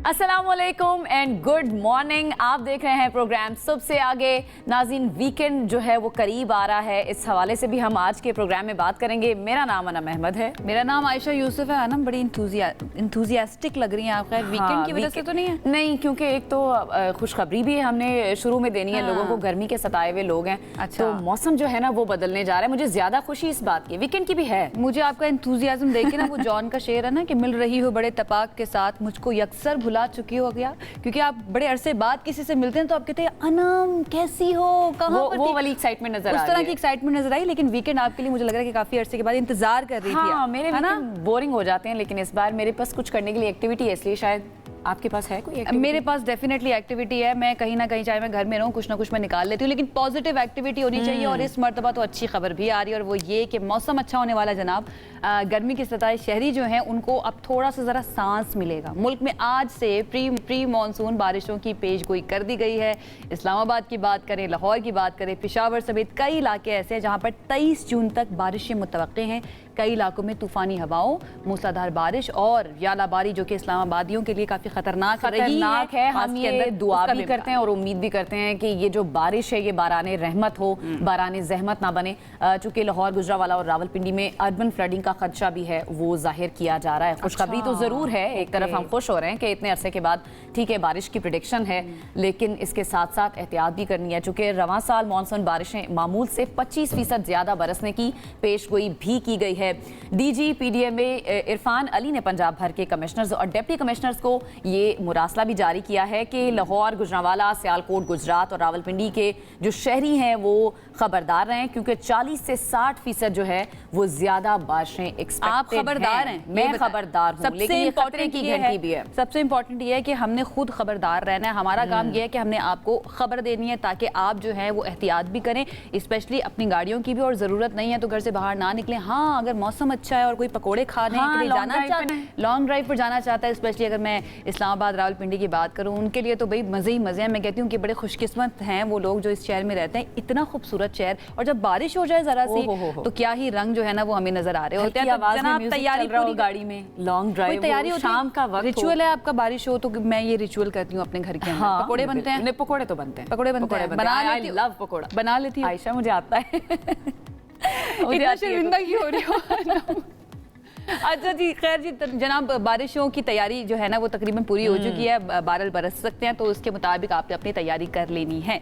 अस्सलामुअलैकुम and good morning. आप देख रहे हैं प्रोग्राम सुबह से आगे। नाज़रीन, वीकेंड जो है वो करीब आ रहा है, इस हवाले से भी हम आज के प्रोग्राम में बात करेंगे। मेरा नाम अनम अहमद है। मेरा नाम आयशा यूसुफ है। अनम बड़ी इंथुजियास्टिक लग रही हैं आप। खैर वीकेंड की वजह से तो नहीं है? नहीं, क्योंकि एक तो खुशखबरी भी हमने शुरू में देनी है लोगों को। गर्मी के सताए हुए लोग हैं, तो मौसम जो है ना वो बदलने जा रहा है। मुझे ज्यादा खुशी इस बात की, वीकेंड की भी है। मुझे आपका इंथुजियाज्म देख के ना वो जॉन का शेर है ना कि मिल रही हो बड़े तपाक के साथ, मुझको यकसर भुला चुकी हो गया। क्योंकि आप बड़े अरसे बाद किसी से मिलते हैं तो आप कहते हैं अनम कैसी हो, कहाँ पर वो वाली एक्साइटमेंट नजर आ रही है, उस तरह की एक्साइटमेंट नजर आई। लेकिन वीकेंड आपके लिए मुझे लग रहा है कि काफी अरसे के बाद इंतजार कर रही थी। हाँ, मेरे वीकेंड बोरिंग हो जाते हैं, लेकिन इस बार मेरे पास कुछ करने के लिए एक्टिविटी है, इसलिए शायद आपके पास है कोई एक्टिविटी? मेरे पास डेफिनेटली एक्टिविटी है। मैं कहीं ना कहीं, चाहे मैं घर में रहूं, कुछ ना कुछ मैं निकाल लेती हूँ, लेकिन पॉजिटिव एक्टिविटी होनी चाहिए। और इस मर्तबा तो अच्छी खबर भी आ रही है, और वो ये कि मौसम अच्छा होने वाला जनाब। गर्मी की सताए शहरी जो हैं उनको अब थोड़ा सा ज़रा सांस मिलेगा। मुल्क में आज से प्री मानसून बारिशों की पेशगोई कर दी गई है। इस्लामाबाद की बात करें, लाहौर की बात करें, पेशावर समेत कई इलाके ऐसे हैं जहाँ पर 23 जून तक बारिशें मुतवक्के हैं। कई इलाकों में तूफ़ानी हवाओं, मूसलाधार बारिश और यालाबारी, जो कि इस्लामाबादियों के लिए काफ़ी खतरनाक है। हम ये दुआ भी करते हैं और उम्मीद भी करते हैं कि ये जो बारिश है ये बाराने रहमत हो, बाराने ज़हमत ना बने। चूँकि लाहौर, गुजरावाला और रावलपिंडी में अर्बन फ्लडिंग का खदशा भी है, वो जाहिर किया जा रहा है। खुशखबरी तो ज़रूर है, एक तरफ हम खुश हो रहे हैं कि इतने अरसे के बाद ठीक है बारिश की प्रेडिक्शन है, लेकिन इसके साथ साथ एहतियात भी करनी है। चूँकि रवां साल मानसून बारिशें मामूल से 25% ज़्यादा बरसने की पेशगोई भी की गई है। डीजी पीडीएमए इरफान अली ने पंजाब भर के कमिश्नर्स और डिप्टी कमिश्नर्स को ये मुरासला भी जारी किया है कि लाहौर, गुजरावाला, सियालकोट, गुजरात और रावलपिंडी के जो शहरी हैं वो खबरदार रहें, क्योंकि 40 से 60% जो है वो ज्यादा बारिशें एक्सपेक्टेड हैं। आप खबरदार हैं? मैं खबरदार हूं, लेकिन ये खतरे की घंटी भी है। सबसे इंपॉर्टेंट ये है कि हमने खुद खबरदार रहना है। हमारा काम ये है कि हमने आपको खबर देनी है ताकि आप जो है वो एहतियात भी करें, स्पेशली अपनी गाड़ियों की भी। और जरूरत नहीं है तो घर से बाहर ना निकलें। हाँ, अगर मौसम अच्छा है और कोई पकोड़े खाने के लिए जाना चाहता है, लॉन्ग ड्राइव पर जाना चाहता है, स्पेशली अगर मैं इस्लामाबाद, रावलपिंडी की बात करूं, उनके लिए तो भाई मजे ही मजे हैं। मैं कहती हूँ कि बड़े खुशकिस्मत हैं वो लोग जो इस शहर में रहते हैं। इतना खूबसूरत शहर, और जब बारिश हो जाए जरा सी तो क्या ही रंग जो है ना वो हमें नजर आ रहे होते हैं। तो जनाब तैयारी पूरी, गाड़ी में लॉन्ग ड्राइव, तैयारी होती है, शाम का वक्त रिचुअल है आपका। बारिश हो तो मैं ये रिचुअल करती हूँ अपने घर के अंदर। पकोड़े बनते हैं? पकोड़े तो बनते हैं, पकोड़े बनते हैं। बना लेती हूँ आयशा, मुझे आता है। इतना शर्मिंदगी हो रही हो। अच्छा जी, खैर जी जनाब, बारिशों की तैयारी जो है ना वो तकरीबन पूरी हो चुकी है। बादल बरस सकते हैं, तो उसके मुताबिक आपने अपनी तैयारी कर लेनी है।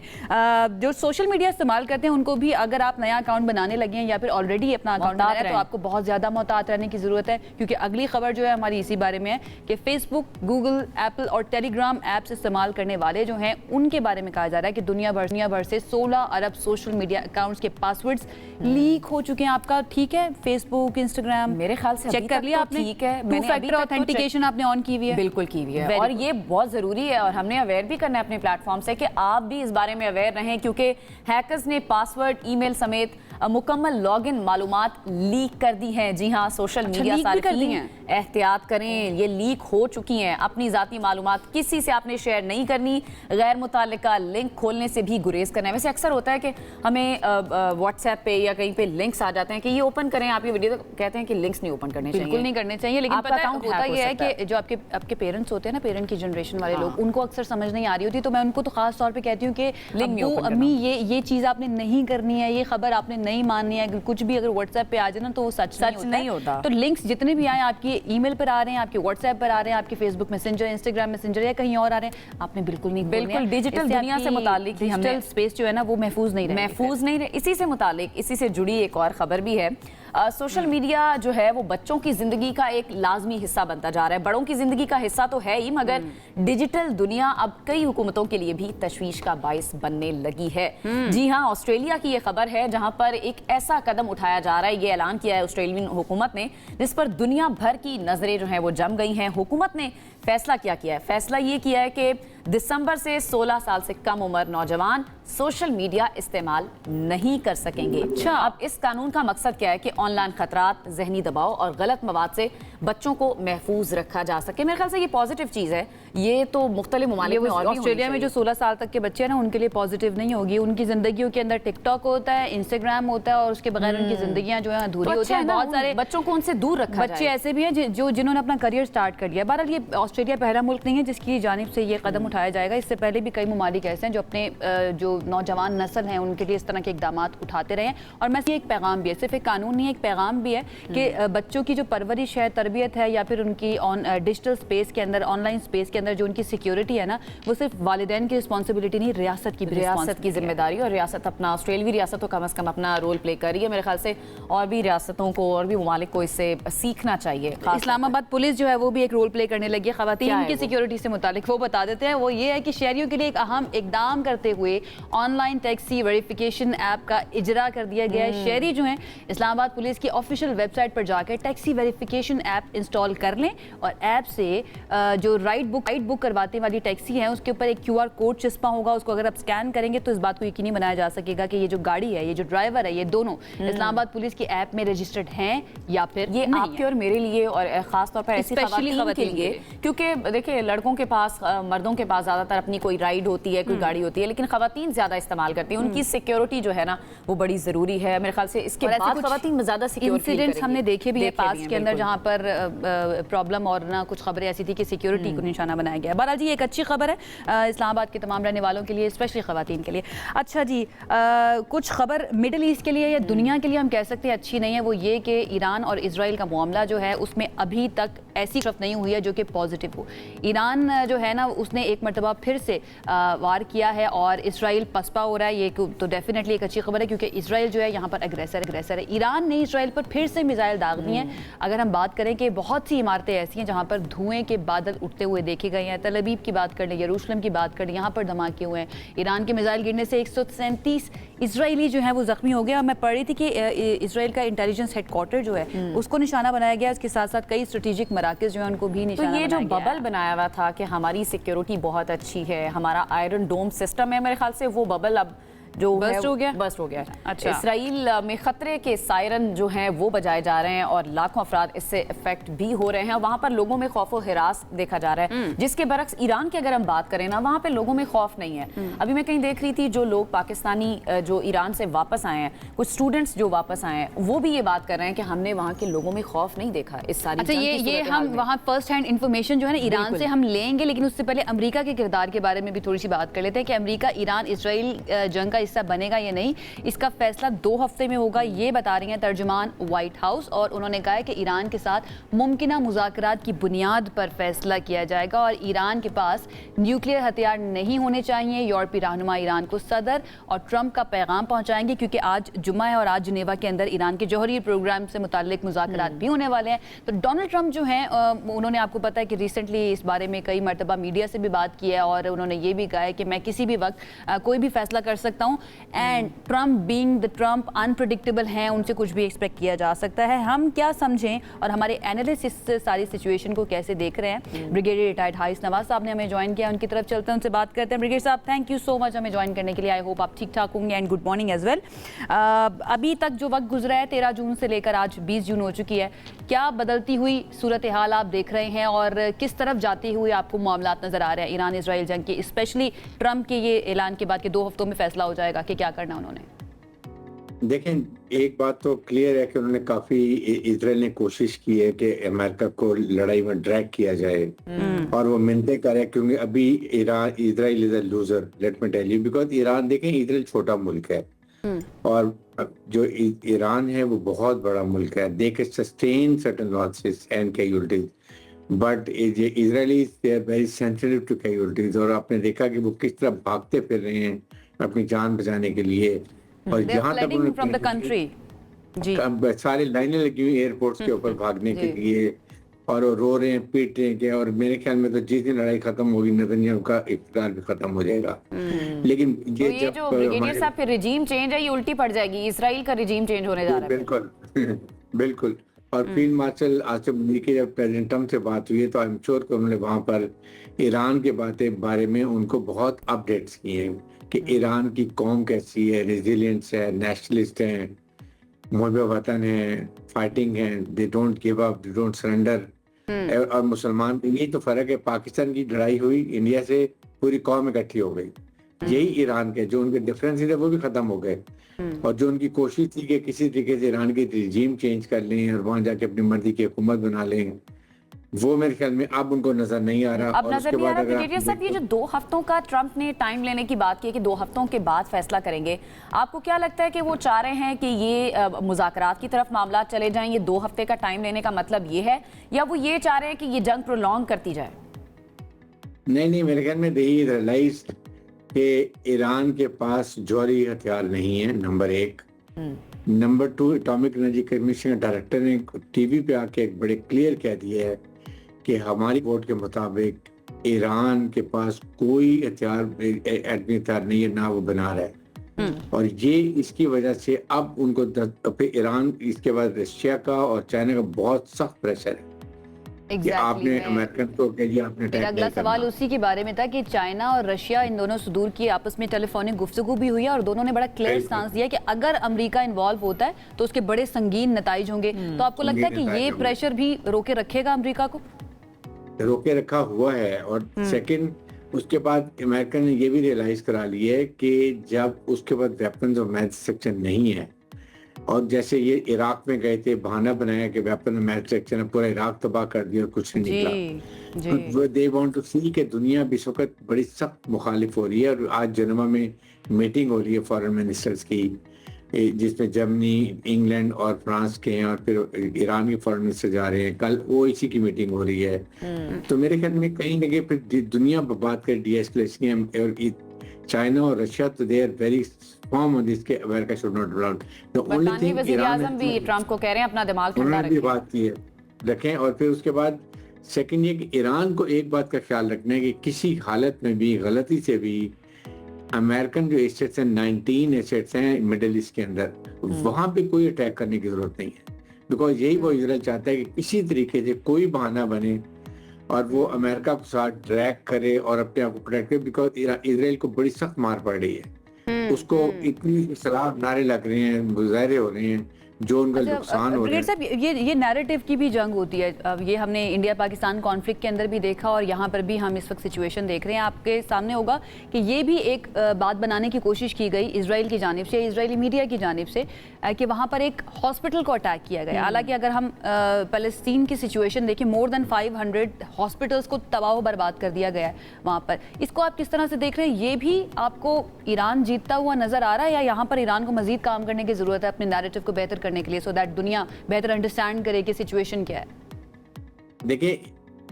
जो सोशल मीडिया इस्तेमाल करते हैं उनको भी, अगर आप नया अकाउंट बनाने लगे हैं या फिर ऑलरेडी अपना अकाउंट बना रहे हैं, तो आपको बहुत ज़्यादा मोहतात रहने की ज़रूरत है। क्योंकि अगली खबर जो है हमारी इसी बारे में है कि फेसबुक, गूगल, एप्पल और टेलीग्राम ऐप्स इस्तेमाल करने वाले जो हैं उनके बारे में कहा जा रहा है कि दुनिया भर से 16 अरब सोशल मीडिया अकाउंट्स के पासवर्ड्स लीक हो चुके हैं। आपका ठीक है? फेसबुक, इंस्टाग्राम, मेरे ख्याल से चेक कर लिया आपने? ठीक है, टू फैक्टर ऑथेंटिकेशन आपने ऑन की हुई है? बिल्कुल की हुई है, और ये बहुत जरूरी है। और हमने अवेयर भी करना है अपने प्लेटफॉर्म से कि आप भी इस बारे में अवेयर रहें, क्योंकि हैकर्स ने पासवर्ड, ईमेल समेत मुकम्मल लॉगिन मालूमात लीक कर दी हैं। जी हाँ, सोशल मीडिया सार्फिन एहतियात करें, ये लीक हो चुकी हैं। अपनी जाती मालूमात किसी से आपने शेयर नहीं करनी। गैर मुताल्लिका लिंक खोलने से भी गुरेज करना है। वैसे अक्सर होता है कि हमें व्हाट्सएप पे या कहीं पे लिंक्स आ जाते हैं कि ये ओपन करें आप ये वीडियो, तो कहते हैं कि लिंक्स नहीं ओपन करने चाहिए। बिल्कुल नहीं करने चाहिए। लेकिन पता है होता ये है कि जो आपके पेरेंट्स होते हैं ना, पेरेंट की जनरेशन वाले लोग, उनको अक्सर समझ नहीं आ रही होती। तो मैं उनको तो खास तौर पे कहती हूँ कि अम्मी ये चीज़ आपने नहीं करनी है, ये खबर आपने नहीं माननी है। कुछ भी अगर व्हाट्सएप पे आ जाए ना तो वो सच नहीं होता। तो लिंक्स जितने भी आए, आपकी ईमेल पर आ रहे हैं, आपके व्हाट्सएप पर आ रहे हैं, आपके फेसबुक मैसेंजर, इंस्टाग्राम मैसेंजर या कहीं और आ रहे हैं, आपने बिल्कुल नहीं, बिल्कुल डिजिटल दुनिया से मुताल्लिक डिजिटल स्पेस जो है ना वो महफूज नहीं रहे। इसी से मुताल्लिक, इसी से जुड़ी एक और खबर भी है। सोशल मीडिया जो है वो बच्चों की जिंदगी का एक लाजमी हिस्सा बनता जा रहा है। बड़ों की जिंदगी का हिस्सा तो है ही, मगर डिजिटल दुनिया अब कई हुकूमतों के लिए भी तशवीश का बाइस बनने लगी है। जी हाँ, ऑस्ट्रेलिया की ये खबर है जहां पर एक ऐसा कदम उठाया जा रहा है, ये ऐलान किया है ऑस्ट्रेलियन हुकूमत ने, जिस पर दुनिया भर की नजरें जो हैं वो जम गई हैं। हुकूमत ने फैसला क्या किया है? फैसला ये किया है कि दिसंबर से 16 साल से कम उम्र नौजवान सोशल मीडिया इस्तेमाल नहीं कर सकेंगे। अच्छा, अब इस कानून का मकसद क्या है कि ऑनलाइन खतरात, जहनी दबाव और गलत मवाद से बच्चों को महफूज रखा जा सके। मेरे ख्याल से ये पॉजिटिव चीज है। ये तो मुख्तलिफ ममालिक में और ऑस्ट्रेलिया में जो 16 साल तक के बच्चे हैं ना उनके लिए पॉजिटिव नहीं होगी। उनकी जिंदगियों के अंदर टिकटॉक होता है, इंस्टाग्राम होता है, और उसके बगैर उनकी जिंदगियां जो है अधूरी होती हैं। बहुत सारे बच्चों को उनसे दूर रखा बच्चे ऐसे भी हैं जो जिन्होंने अपना करियर स्टार्ट कर लिया। बहरहाल ये ऑस्ट्रेलिया पहला मुल्क नहीं है जिसकी जानिब से ये कदम उठाया जाएगा। इससे पहले भी कई ममालिक ऐसे हैं जो अपने जो नौजवान नस्ल हैं उनके लिए इस तरह के इकदाम उठाते रहे हैं। और मैं ये एक पैगाम भी है, सिर्फ एक कानून नहीं है, एक पैगाम भी है कि बच्चों की जो परवरिश है, तरबियत है, या फिर उनकी डिजिटल स्पेस के अंदर, ऑनलाइन स्पेस के अंदर जो उनकी सिक्योरिटी है ना, वो सिर्फ वालिदैन की रिस्पॉन्सिबिलिटी नहीं, रियासत की जिम्मेदारी। और रियासत अपना, ऑस्ट्रेलियावी रियासत तो कम अज़ कम अपना रोल प्ले कर रही है। मेरे ख्याल से और भी रियासतों को और भी ममालिक को इससे सीखना चाहिए। इस्लामाबाद पुलिस जो है वो भी एक रोल प्ले करने लगी है ख़वातीन की सिक्योरिटी से मुतालिक। वो बता देते हैं, वो ये है कि शहरियों के लिए एक अहम इकदाम करते हुए ऑनलाइन टैक्सी वेरिफिकेशन ऐप का इजरा कर दिया गया है। शहरी जो हैं इस्लामाबाद पुलिस की ऑफिशियल वेबसाइट पर जाकर टैक्सी वेरिफिकेशन ऐप इंस्टॉल कर लें और ऐप से जो राइड बुक करवाने वाली टैक्सी है उसके ऊपर एक QR कोड चिपका होगा। उसको अगर आप स्कैन करेंगे तो इस बात को यकीनी बनाया जा सकेगा कि ये जो गाड़ी है, ये जो ड्राइवर है, ये दोनों इस्लामाबाद पुलिस की ऐप में रजिस्टर्ड हैं या फिर ये आपके और मेरे लिए, और खास तौर पर ऐसी ख़वातीन के लिए, क्योंकि देखिए लड़कों के पास, मर्दों के पास ज़्यादातर अपनी कोई राइड होती है, कोई गाड़ी होती है, लेकिन ख़वातीन ज़्यादा इस्तेमाल करती हैं। उनकी सिक्योरिटी जो है ना वो बड़ी ज़रूरी है। मेरे ख्याल से इसके बाद ख़वातीन ज़्यादा इंसिडेंट्स हमने देखे भी है पास के अंदर, जहाँ पर प्रॉब्लम और ना कुछ खबरें ऐसी थी कि सिक्योरिटी को निशाना बनाया गया। बहरहाल जी एक अच्छी खबर है इस्लामाबाद के तमाम रहने वालों के लिए, स्पेशली ख़वातीन के लिए। अच्छा जी, कुछ खबर मिडिल ईस्ट के लिए या दुनिया के लिए हम कह सकते हैं अच्छी नहीं है। वो ये कि ईरान और इजराइल का मामला जो है उसमें अभी तक ऐसी तरफ नहीं हुई है जो कि पॉजिटिव हो। ईरान जो है ना उसने एक मरतबा फिर से वार किया है और इसराइल पसपा हो रहा है। ये तो डेफिनेटली एक अच्छी खबर है क्योंकि इसराइल जो है यहाँ पर अग्रेसर है। ईरान ने इसराइल पर फिर से मिसाइल दाग दी हैं। अगर हम बात करें कि बहुत सी इमारतें ऐसी हैं जहाँ पर धुएं के बादल उठते हुए देखे गए हैं। तल अवीव की बात कर लें, यरूशलेम की बात कर लें, यहाँ पर धमाके हुए हैं। ईरान के मिसाइल गिरने से 137 इसराइली जो है वो जख्मी हो गया। मैं पढ़ रही थी कि इसराइल का इंटेलिजेंस हेडक्वार्टर जो है उसको निशाना बनाया गया। उसके साथ साथ कई स्ट्रेटेजिक मराकज जो है उनको भी निशाना बनाया गया। तो ये जो बबल बनाया हुआ था कि हमारी सिक्योरिटी बहुत अच्छी है, हमारा आयरन डोम सिस्टम है, मेरे ख्याल से वो बबल अब जो बस्ट हो गया। अच्छा, इसराइल में खतरे के सायरन जो हैं वो बजाए जा रहे हैं और लाखों अफराद इससे इफेक्ट भी हो रहे हैं। वहाँ पर लोगों में खौफ व हिरास देखा जा रहा है, जिसके बरक्स ईरान की अगर हम बात करें ना, वहाँ पे लोगों में खौफ नहीं है। अभी मैं कहीं देख रही थी, जो लोग पाकिस्तानी जो ईरान से वापस आए हैं, कुछ स्टूडेंट्स जो वापस आए हैं, वो भी ये बात कर रहे हैं कि हमने वहाँ के लोगों में खौफ नहीं देखा इस सारी। अच्छा, ये हम वहाँ फर्स्ट हैंड इन्फॉर्मेशन जो है ना ईरान से हम लेंगे, लेकिन उससे पहले अमेरिका के किरदार के बारे में भी थोड़ी सी बात कर लेते हैं कि अमेरिका ईरान इसराइल जंग का हिस्सा बनेगा या नहीं। इसका फैसला 2 हफ्ते में होगा, ये बता रही हैं तर्जुमान व्हाइट हाउस। और उन्होंने कहा है कि ईरान के साथ मुमकिना मुज़ाकरात की बुनियाद पर फैसला किया जाएगा और ईरान के पास न्यूक्लियर हथियार नहीं होने चाहिए। यूरोपीय रहनुमा ईरान को सदर और ट्रंप का पैगाम पहुंचाएंगे क्योंकि आज जुम्मा है और आज जिनेवा के अंदर ईरान के जौहरी प्रोग्राम से मुताल्लिक मुज़ाकरात भी होने वाले हैं। तो डोनाल्ड ट्रंप जो हैं उन्होंने, आपको पता है कि रिसेंटली इस बारे में कई मरतबा मीडिया से भी बात की है और उन्होंने ये भी कहा है कि मैं किसी भी वक्त कोई भी फैसला कर सकता हूँ। And Trump being the Trump unpredictable हैं, उनसे कुछ भी एक्सपेक्ट किया जा सकता है। हम क्या समझें और हमारे एनालिस्ट इस सारी सिचुएशन को कैसे देख रहे हैं। ब्रिगेडियर रिटायर्ड हारिस नवाज साहब ने हमें ज्वाइन किया, उनकी तरफ चलते हैं, उनसे बात करते हैं। ब्रिगेडियर साहब, थैंक यू सो मच हमें ज्वाइन करने के लिए। आई होप आप ठीक ठाक होंगे and good morning as well. अभी तक जो वक्त गुजरा है 13 जून से लेकर आज 20 जून हो चुकी है, क्या बदलती हुई सूरत हाल आप देख रहे हैं और किस तरफ जाते हुए आपको मामला नजर आ रहे हैं ईरान इसराइल जंग के, स्पेशली ट्रंप के ये ऐलान के बाद कि 2 हफ्तों में फैसला हो जाएगा कि क्या करना उन्होंने? देखें, एक बात तो क्लियर है कि उन्होंने काफी, इजराइल ने कोशिश की है कि अमेरिका को लड़ाई में ड्रैग किया जाए और वो मिन्नतें करे क्योंकि अभी Israel is a loser, let me tell you, because Iran, देखें, इजराइल छोटा मुल्क है और जो ईरान है वो बहुत बड़ा मुल्क है। They can sustain certain losses and casualties, but Israelis they are very sensitive to casualties. और आपने देखा कि वो किस तरह भागते फिर रहे हैं अपनी जान बचाने के लिए। और जहाँ तक सारी लाइनें लगी हुई एयरपोर्ट्स के ऊपर भागने के लिए और वो रो रहे हैं, पीट रहे हैं। और मेरे ख्याल में तो जिस दिन लड़ाई खत्म होगी नेतन्याहू का इक़्तिदार भी खत्म हो जाएगा। लेकिन ये तो जो ब्रिगेडियर साहब फिर रिजीम चेंज है, ये उल्टी पड़ जाएगी, इसराइल का रिजीम चेंज होने जा रहा है। बिल्कुल बिल्कुल। और फील्ड मार्शल आसिफ मलिक की जब प्रेसिडेंट ट्रंप से बात हुई है तो आई एम श्योर कि उन्होंने वहाँ पर ईरान के बारे में उनको बहुत अपडेट्स किए हैं कि ईरान की कौम कैसी है, रेजिलियंस है, नेशनलिस्ट है, मुहब्बे वतन है, फाइटिंग है, they don't give up, they don't surrender. और मुसलमान, यही तो फर्क है। पाकिस्तान की लड़ाई हुई, इंडिया से पूरी कौम इकट्ठी हो गई। यही ईरान के जो उनके डिफरेंसेस थे वो भी खत्म हो गए और जो उनकी कोशिश थी कि किसी तरीके से ईरान की रिजीम चेंज कर लें और वहां जाके अपनी मर्जी की हुकूमत बना लें, वो मेरे ख्याल में अब उनको नजर नहीं आ रहा। अब और नजर उसके नहीं आ बाद रहा। अगर ब्रिगेडियर साहब, ये जो 2 हफ्तों का ट्रंप ने टाइम लेने की बात की है कि 2 हफ्तों के बाद फैसला करेंगे, आपको क्या लगता है कि वो चाह रहे हैं कि ये मुज़ाकरात की तरफ मामला चले जाएं? ये 2 हफ्ते का टाइम लेने का मतलब ये है, या वो ये चाह रहे हैं कि ये जंग प्रोलॉन्ग करती जाए? नहीं, मेरे ख्याल में दे रियलाइज कि ईरान के पास जौहरी हथियार नहीं है, number 1। Number 2, atomic energy commission के डायरेक्टर ने टीवी पे आके एक बड़े क्लियर कह दिया है कि हमारी रिपोर्ट के मुताबिक ईरान के पास कोई एटमी हथियार नहीं है, ना वो बना रहा है। और ये इसकी वजह से अब उनको ईरान, इसके बाद रशिया का और चाइना का बहुत सख्त प्रेशर है कि आपने अमेरिकन को कहिए आपने मेरा अगला सवाल उसी के बारे में था कि चाइना और रशिया इन दोनों सुदूर की आपस में टेलीफोनिक गुफ्तगू भी हुई है और दोनों ने बड़ा क्लियर स्टांस दिया कि अगर अमेरिका इन्वॉल्व होता है तो उसके बड़े संगीन नताइज होंगे। तो आपको लगता है कि ये प्रेशर भी रोके रखेगा अमेरिका को? रोके रखा हुआ है। और सेकंड, उसके बाद अमेरिका ने ये भी रियलाइज करा लिया है कि जब उसके बाद वेपन्स ऑफ मैथ सेक्शन नहीं है, और जैसे ये इराक में गए थे, बहाना बनाया कि वेपन मैथ सेक्शन ने पूरा इराक तबाह कर दिया और कुछ नहीं निकला। दे वांट टू सी कि दुनिया भी इस वक्त बड़ी सख्त मुखालिफ हो रही है। और आज जनेवा में मीटिंग हो रही है फॉरेन मिनिस्टर्स की, जिसमें जर्मनी, इंग्लैंड और फ्रांस के हैं, और फिर ईरान के फॉरेन मिनिस्टर जा रहे हैं। कल ओआईसी की मीटिंग हो रही है। तो मेरे ख्याल में कहीं ना कहीं फिर दुनिया बात कर डीएस्केलेशन, और चाइना और रशिया तो they are very firm on this के America should not allowed. The only thing Iran भी ट्रंप को कह रहे हैं अपना दिमाग ठंडा रखें, बात की है रखें। और फिर उसके बाद सेकंड ये कि ईरान को एक बात का ख्याल रखना है कि किसी हालत में भी गलती से भी अमेरिकन जो एसेट्स हैं, 19 एसेट्स हैं मिडिल ईस्ट के अंदर, वहां पे कोई अटैक करने की जरूरत नहीं है। बिकॉज यही वो इजराइल चाहता है कि किसी तरीके से कोई बहाना बने और वो अमेरिका के साथ ड्रैग करे और अपने आप को प्रोटेक्ट करे। बिकॉज इजराइल को बड़ी सख्त मार पड़ रही है, उसको इतनी सलाह नारे लग रहे हैं, मुजाहरे हो रहे हैं, जो उनका नुकसान हो रहा है। साहब, ये नैरेटिव की भी जंग होती है। ये हमने इंडिया पाकिस्तान कॉन्फ्लिक्ट के अंदर भी देखा और यहाँ पर भी हम इस वक्त सिचुएशन देख रहे हैं। आपके सामने होगा कि ये भी एक बात बनाने की कोशिश की गई इजराइल की जानिब से, इजरायली मीडिया की जानिब से, कि वहाँ पर एक हॉस्पिटल को अटैक किया गया। हालांकि अगर हम फ़लस्तीन की सिचुएशन देखें, मोर देन 500 हॉस्पिटल्स को तबाह बर्बाद कर दिया गया है वहाँ पर। इसको आप किस तरह से देख रहे हैं? ये भी आपको ईरान जीतता हुआ नजर आ रहा है, या यहाँ पर ईरान को मजीद काम करने की जरूरत है अपने नैरेटिव को बेहतर करने के लिए, सो दैट दुनिया बेहतर अंडरस्टैंड करे कि सिचुएशन क्या है? देखिए,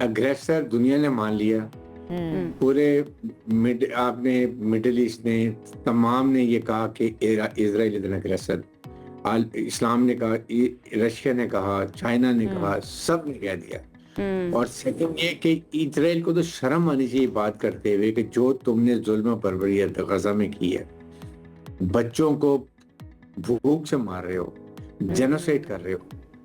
अग्रेसर दुनिया ने मान लिया, पूरे आपने मिडिल ईस्ट ने, तमाम ने ये कहा कि इजराइल इज एन अग्रेसर। इस्लाम ने कहा, रशिया ने कहा, चाइना ने कहा, सब ने कह दिया। और सेकंड ये कि इजराइल को तो शर्म आनी चाहिए बात करते हुए कि जो तुमने जुल्म बर्बरियत गजा में की है, बच्चों को भूख से मार रहे हो, जेनोसाइड कर रहे हो,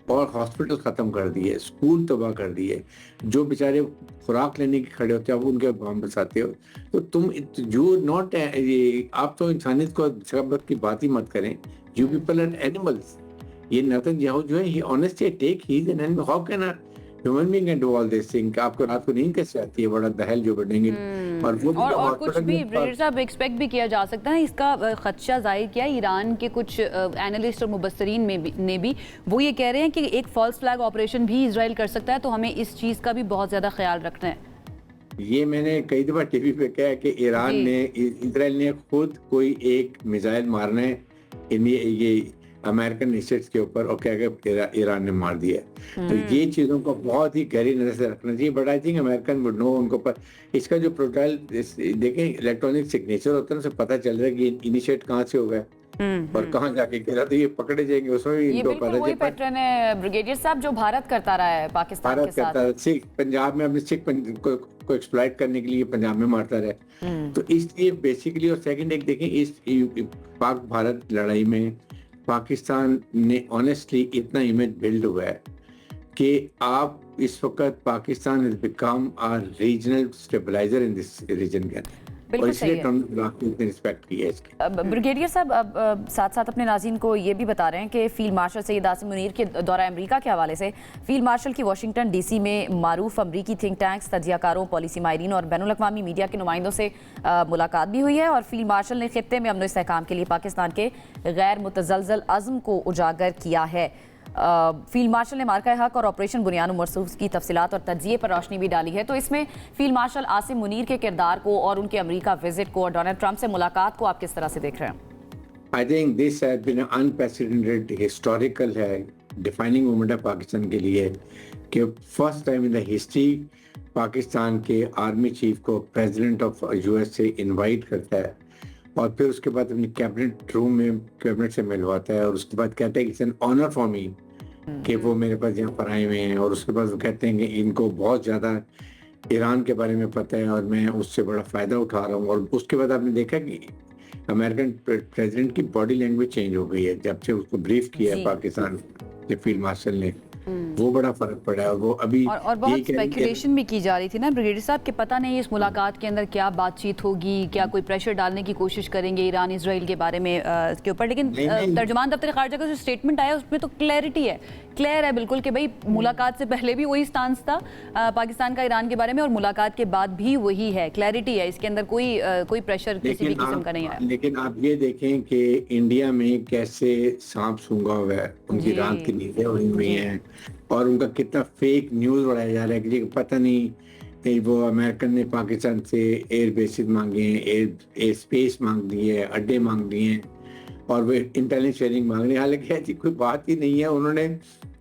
और हॉस्पिटल खत्म कर दिए, स्कूल तबाह कर दिए, जो बेचारे खुराक लेने के खड़े होते हैं आप उनके बम बसाते हो। तो तुम यू नॉट, आप तो इंसानियत को शब्द की बात ही मत करें। You people are animals. ये नेतन्याहू जो है, he honestly take he is an animal. How can a human being can do all this thing? आपको रात को नींद कैसे आती है? बड़ा दहल जो बढ़ेंगे। और वो और कुछ भी ब्रिगेडियर साहब एक्सपेक्ट भी किया जा सकता है। इसका खदशा जाहिर किया ईरान के कुछ एनालिस्ट और मुबस्सरीन ने भी वो ये कह रहे हैं कि एक फॉल्स फ्लैग ऑपरेशन भी इजराइल कर सकता है, तो हमें इस चीज़ का भी बहुत ज़्यादा ख्याल रखना है। ये मैंने कई दफ़ा टीवी पे कहा कि ईरान ने, इजराइल ने खुद कोई एक मिसाइल मारना है ये अमेरिकन एसेट्स के ऊपर, और क्या ईरान ने मार दिया। तो ये चीजों को बहुत ही गहरी नजर से रखना चाहिए। But I think American would know उनको पर इसका जो प्रोटोकॉल देखें, इलेक्ट्रॉनिक सिग्नेचर होता है, उनसे पता चल रहा है कि इनिशिएट कहाँ से होगा और कहाँ जाके गिरा, तो ये पकड़े जाएंगे। उसमें भी इनको पता वही पैटर्न है ब्रिगेडियर साहब जो भारत करता रहा है पाकिस्तान के साथ। सिख पंजाब में अपने सिख को एक्सप्लॉइट करने के लिए पंजाब में मारता रहा। तो इसलिए बेसिकली, और सेकंड एक देखें, इस पाक भारत लड़ाई में पाकिस्तान ने ऑनेस्टली इतना इमेज बिल्ड हुआ है कि आप इस वक्त Pakistan has become a regional stabiliser in this region के अंदर। बिल्कुल सही है। रिस्पेक्ट की है इसकी। ब्रिगेडियर साहब, अब साथ साथ अपने नाज़रीन को ये भी बता रहे हैं कि फील्ड मार्शल सैयद आसिम मुनीर के दौरा अमेरिका के हवाले से फील्ड मार्शल की वाशिंगटन डीसी में मारूफ अमरीकी थिंक टैंक्स, तजियाकारों, पॉलिसी माहिरीन और बैनुल-अक़वामी मीडिया के नुमाइंदों से मुलाकात भी हुई है। और फील्ड मार्शल ने खित्ते में अमन-ओ-इस्तेहकाम के लिए पाकिस्तान के गैर मुतज़लज़ल अज़्म को उजागर किया है। फील्ड मार्शल ने मार्का हक और ऑपरेशन बुनियान मरसूख की तफसीलात और तज्जिए पर रोशनी भी डाली है। तो इसमें फील्ड मार्शल आसिम मुनीर के किरदार को और उनके अमेरिका विजिट को और डोनाल्ड ट्रंप से मुलाकात को आप किस तरह से देख रहे हैं? I think this has been an unprecedented historical है defining moment है पाकिस्तान के लिए कि first time in the history Pakistan के आर्मी चीफ को प्रेसिडेंट ऑफ यूएस से इनवाइट करता है और फिर उसके बाद अपनी कैबिनेट रूम में कैबिनेट से मिलवाता है और उसके बाद कहता है कि it's an honour for me कि वो मेरे पास यहाँ पर आए हुए हैं। और उसके बाद वो कहते हैं कि इनको बहुत ज़्यादा ईरान के बारे में पता है और मैं उससे बड़ा फ़ायदा उठा रहा हूँ। और उसके बाद आपने देखा कि अमेरिकन प्रेसिडेंट की बॉडी लैंग्वेज चेंज हो गई है जब से उसको ब्रीफ किया है पाकिस्तान के फील्ड मार्शल ने, वो बड़ा फर्क पड़ा है। और वो अभी और बहुत स्पेकुलेशन भी की जा रही थी ना ब्रिगेडियर साहब कि पता नहीं इस मुलाकात के अंदर क्या बातचीत होगी, क्या कोई प्रेशर डालने की कोशिश करेंगे ईरान इसराइल के बारे में इसके ऊपर। लेकिन तर्जुमान दफ्तर खारजा का जो स्टेटमेंट आया उसमें तो क्लियर है बिल्कुल कि भाई मुलाकात से पहले भी वही स्टांस था पाकिस्तान का ईरान के बारे में और मुलाकात के बाद भी वही है, क्लैरिटी है, इसके अंदर कोई प्रेशर किसी भी किस्म का नहीं आया। लेकिन आप ये देखें कि इंडिया में कैसे सांप सूंघा हुआ है, उनकी रात की नींदें उड़ी हुई हैं और उनका कितना फेक न्यूज़ उड़ाया जा रहा है कि पता नहीं वो अमेरिकन ने पाकिस्तान से एयर बेसिस मांगे हैं, एयर स्पेस मांग दिए है, अड्डे मांग दिए हैं और वो इंटेलिजेंस शेयरिंग मांग रहे हैं। हालांकि ऐसी कोई बात ही नहीं है। उन्होंने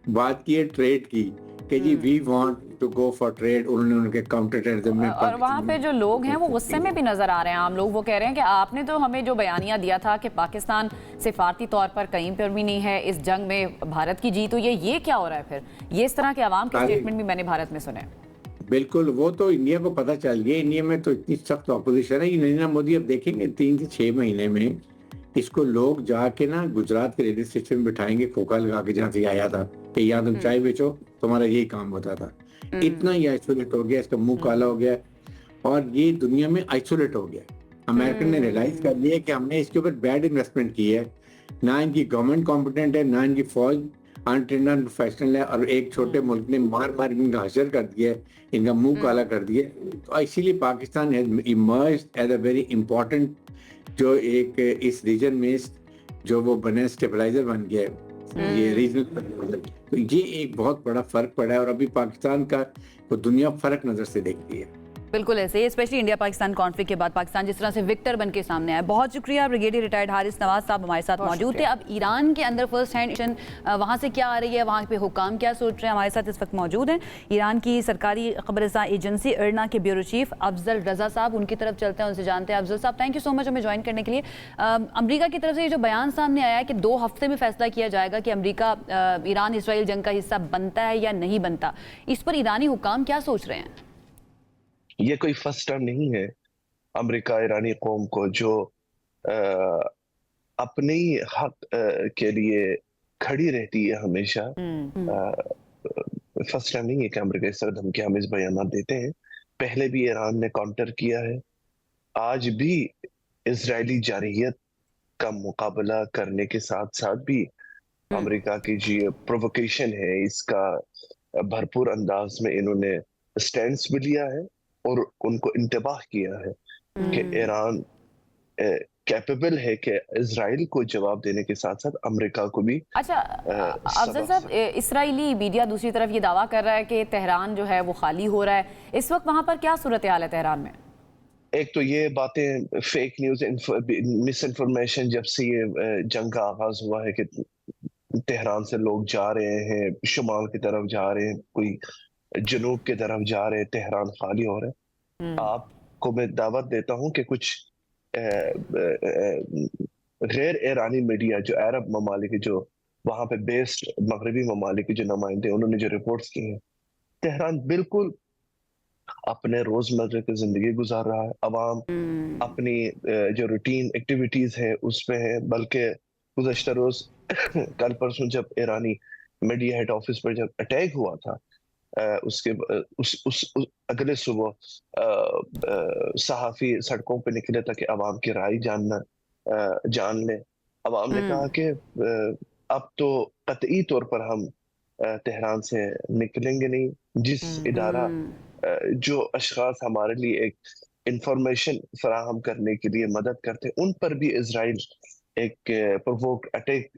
बात की है ट्रेड की कि जी we want to go for trade. उन्होंने उनके काउंटर टेररिज्म में और वहाँ पे जो लोग हैं वो गुस्से में भी नजर आ रहे हैं। आम लोग वो कह रहे हैं कि आपने तो हमें जो बयानिया दिया था कि पाकिस्तान सिफारती तौर पर कहीं पर भी नहीं है, इस जंग में भारत की जीत हुई है, ये क्या हो रहा है? फिर ये इस तरह के आवाम के स्टेटमेंट भी मैंने भारत में सुने। बिल्कुल, वो तो इंडिया को पता चल गया। इंडिया में तो इतनी सख्त ऑपोजिशन है। नरेंद्र मोदी अब देखेंगे 3 से 6 महीने में इसको लोग जाके ना गुजरात के रेलवे स्टेशन में बिठाएंगे खोखा लगा के जहाँ से आया था कि यहाँ तुम चाय बेचो, तुम्हारा यही काम होता था। इतना ही आइसोलेट हो गया, इसका मुंह काला हो गया और ये दुनिया में आइसोलेट हो गया। अमेरिकन ने रियलाइज कर लिया कि हमने इसके ऊपर बैड इन्वेस्टमेंट की है, ना इनकी गवर्नमेंट कॉम्पिटेंट है, ना इनकी फौज अनट्रेन्ड एंड प्रोफेशनल है और एक छोटे मुल्क ने मार इनका हशर कर दिया है, इनका मुंह काला कर दिया। तो इसीलिए Pakistan has emerged as a very important जो एक इस रीजन में जो वो बने स्टेबलाइजर बन गया ये रीजनल। तो ये एक बहुत बड़ा फर्क पड़ा है और अभी पाकिस्तान का वो दुनिया फर्क नजर से देखती है। बिल्कुल ऐसे, स्पेशली इंडिया पाकिस्तान कॉन्फ्लिक्ट के बाद पाकिस्तान जिस तरह से विक्टर बन के सामने आया। बहुत शुक्रिया ब्रिगेडियर रिटायर्ड हारिस नवाज साहब हमारे साथ मौजूद थे। अब ईरान के अंदर फर्स्ट हैंड वहाँ से क्या आ रही है, वहाँ पे हुकाम क्या सोच रहे हैं, हमारे साथ इस वक्त मौजूद हैं ईरान की सरकारी खबरसां एजेंसी इरना के ब्यूरो चीफ अफजल रजा साहब। उनकी तरफ चलते हैं, उनसे जानते हैं। अफजल साहब, थैंक यू सो मच हमें ज्वाइन करने के लिए। अमरीका की तरफ से ये जो बयान सामने आया है कि 2 हफ्ते में फैसला किया जाएगा कि अमरीका ईरान इसराइल जंग का हिस्सा बनता है या नहीं बनता, इस पर ईरानी हुकाम क्या सोच रहे हैं? ये कोई फर्स्ट टाइम नहीं है अमेरिका ईरानी कौम को जो अपने ही हक के लिए खड़ी रहती है हमेशा। फर्स्ट टाइम नहीं है कि अमेरिका इस तरह धमकी हमें इस बयान देते हैं। पहले भी ईरान ने काउंटर किया है, आज भी इजरायली जारहियत का मुकाबला करने के साथ साथ भी अमेरिका की जो प्रोवोकेशन है इसका भरपूर अंदाज में इन्होंने स्टैंड्स भी लिया है और उनको इंतबाह किया है कि ईरान कैपेबल है कि इजराइल को जवाब देने के साथ साथ अमेरिका को भी। अच्छा अफजल साहब, इस्राएली मीडिया दूसरी तरफ ये दावा कर रहा है कि तेहरान जो है वो खाली हो रहा है। इस वक्त वहां पर क्या सूरत हाल है तेहरान में? एक तो ये बातें फेक न्यूज मिस इन्फॉर्मेशन जब से ये जंग का आगाज हुआ है कि तेहरान से लोग जा रहे हैं, शुमाल की तरफ जा रहे हैं, कोई जनूब की तरफ जा रहे हैं, तेहरान खाली हो रहा है। आपको मैं दावत देता हूं कि कुछ गैर ईरानी मीडिया जो अरब ममालिक जो वहां पे बेस्ड मगरबी ममालिक के जो नुमाइंदे उन्होंने जो रिपोर्ट्स की हैं, तेहरान बिल्कुल अपने रोजमर्रा की जिंदगी गुजार रहा है। अवाम अपनी जो रूटीन एक्टिविटीज है उसमें है। बल्कि गुज़श्ता रोज कल परसों जब ईरानी मीडिया हेड ऑफिस पर जब अटैक हुआ था, उसके उस अगले सुबह सहाफी सड़कों पे निकले ताकि अवाम की राय जान ले। अवाम ने कहा कि अब तो कतई तौर पर हम तेहरान से निकलेंगे नहीं। जिस इदारा जो अशखास हमारे लिए एक इंफॉर्मेशन फराहम करने के लिए मदद करते उन पर भी इजराइल एक प्रोवोक अटैक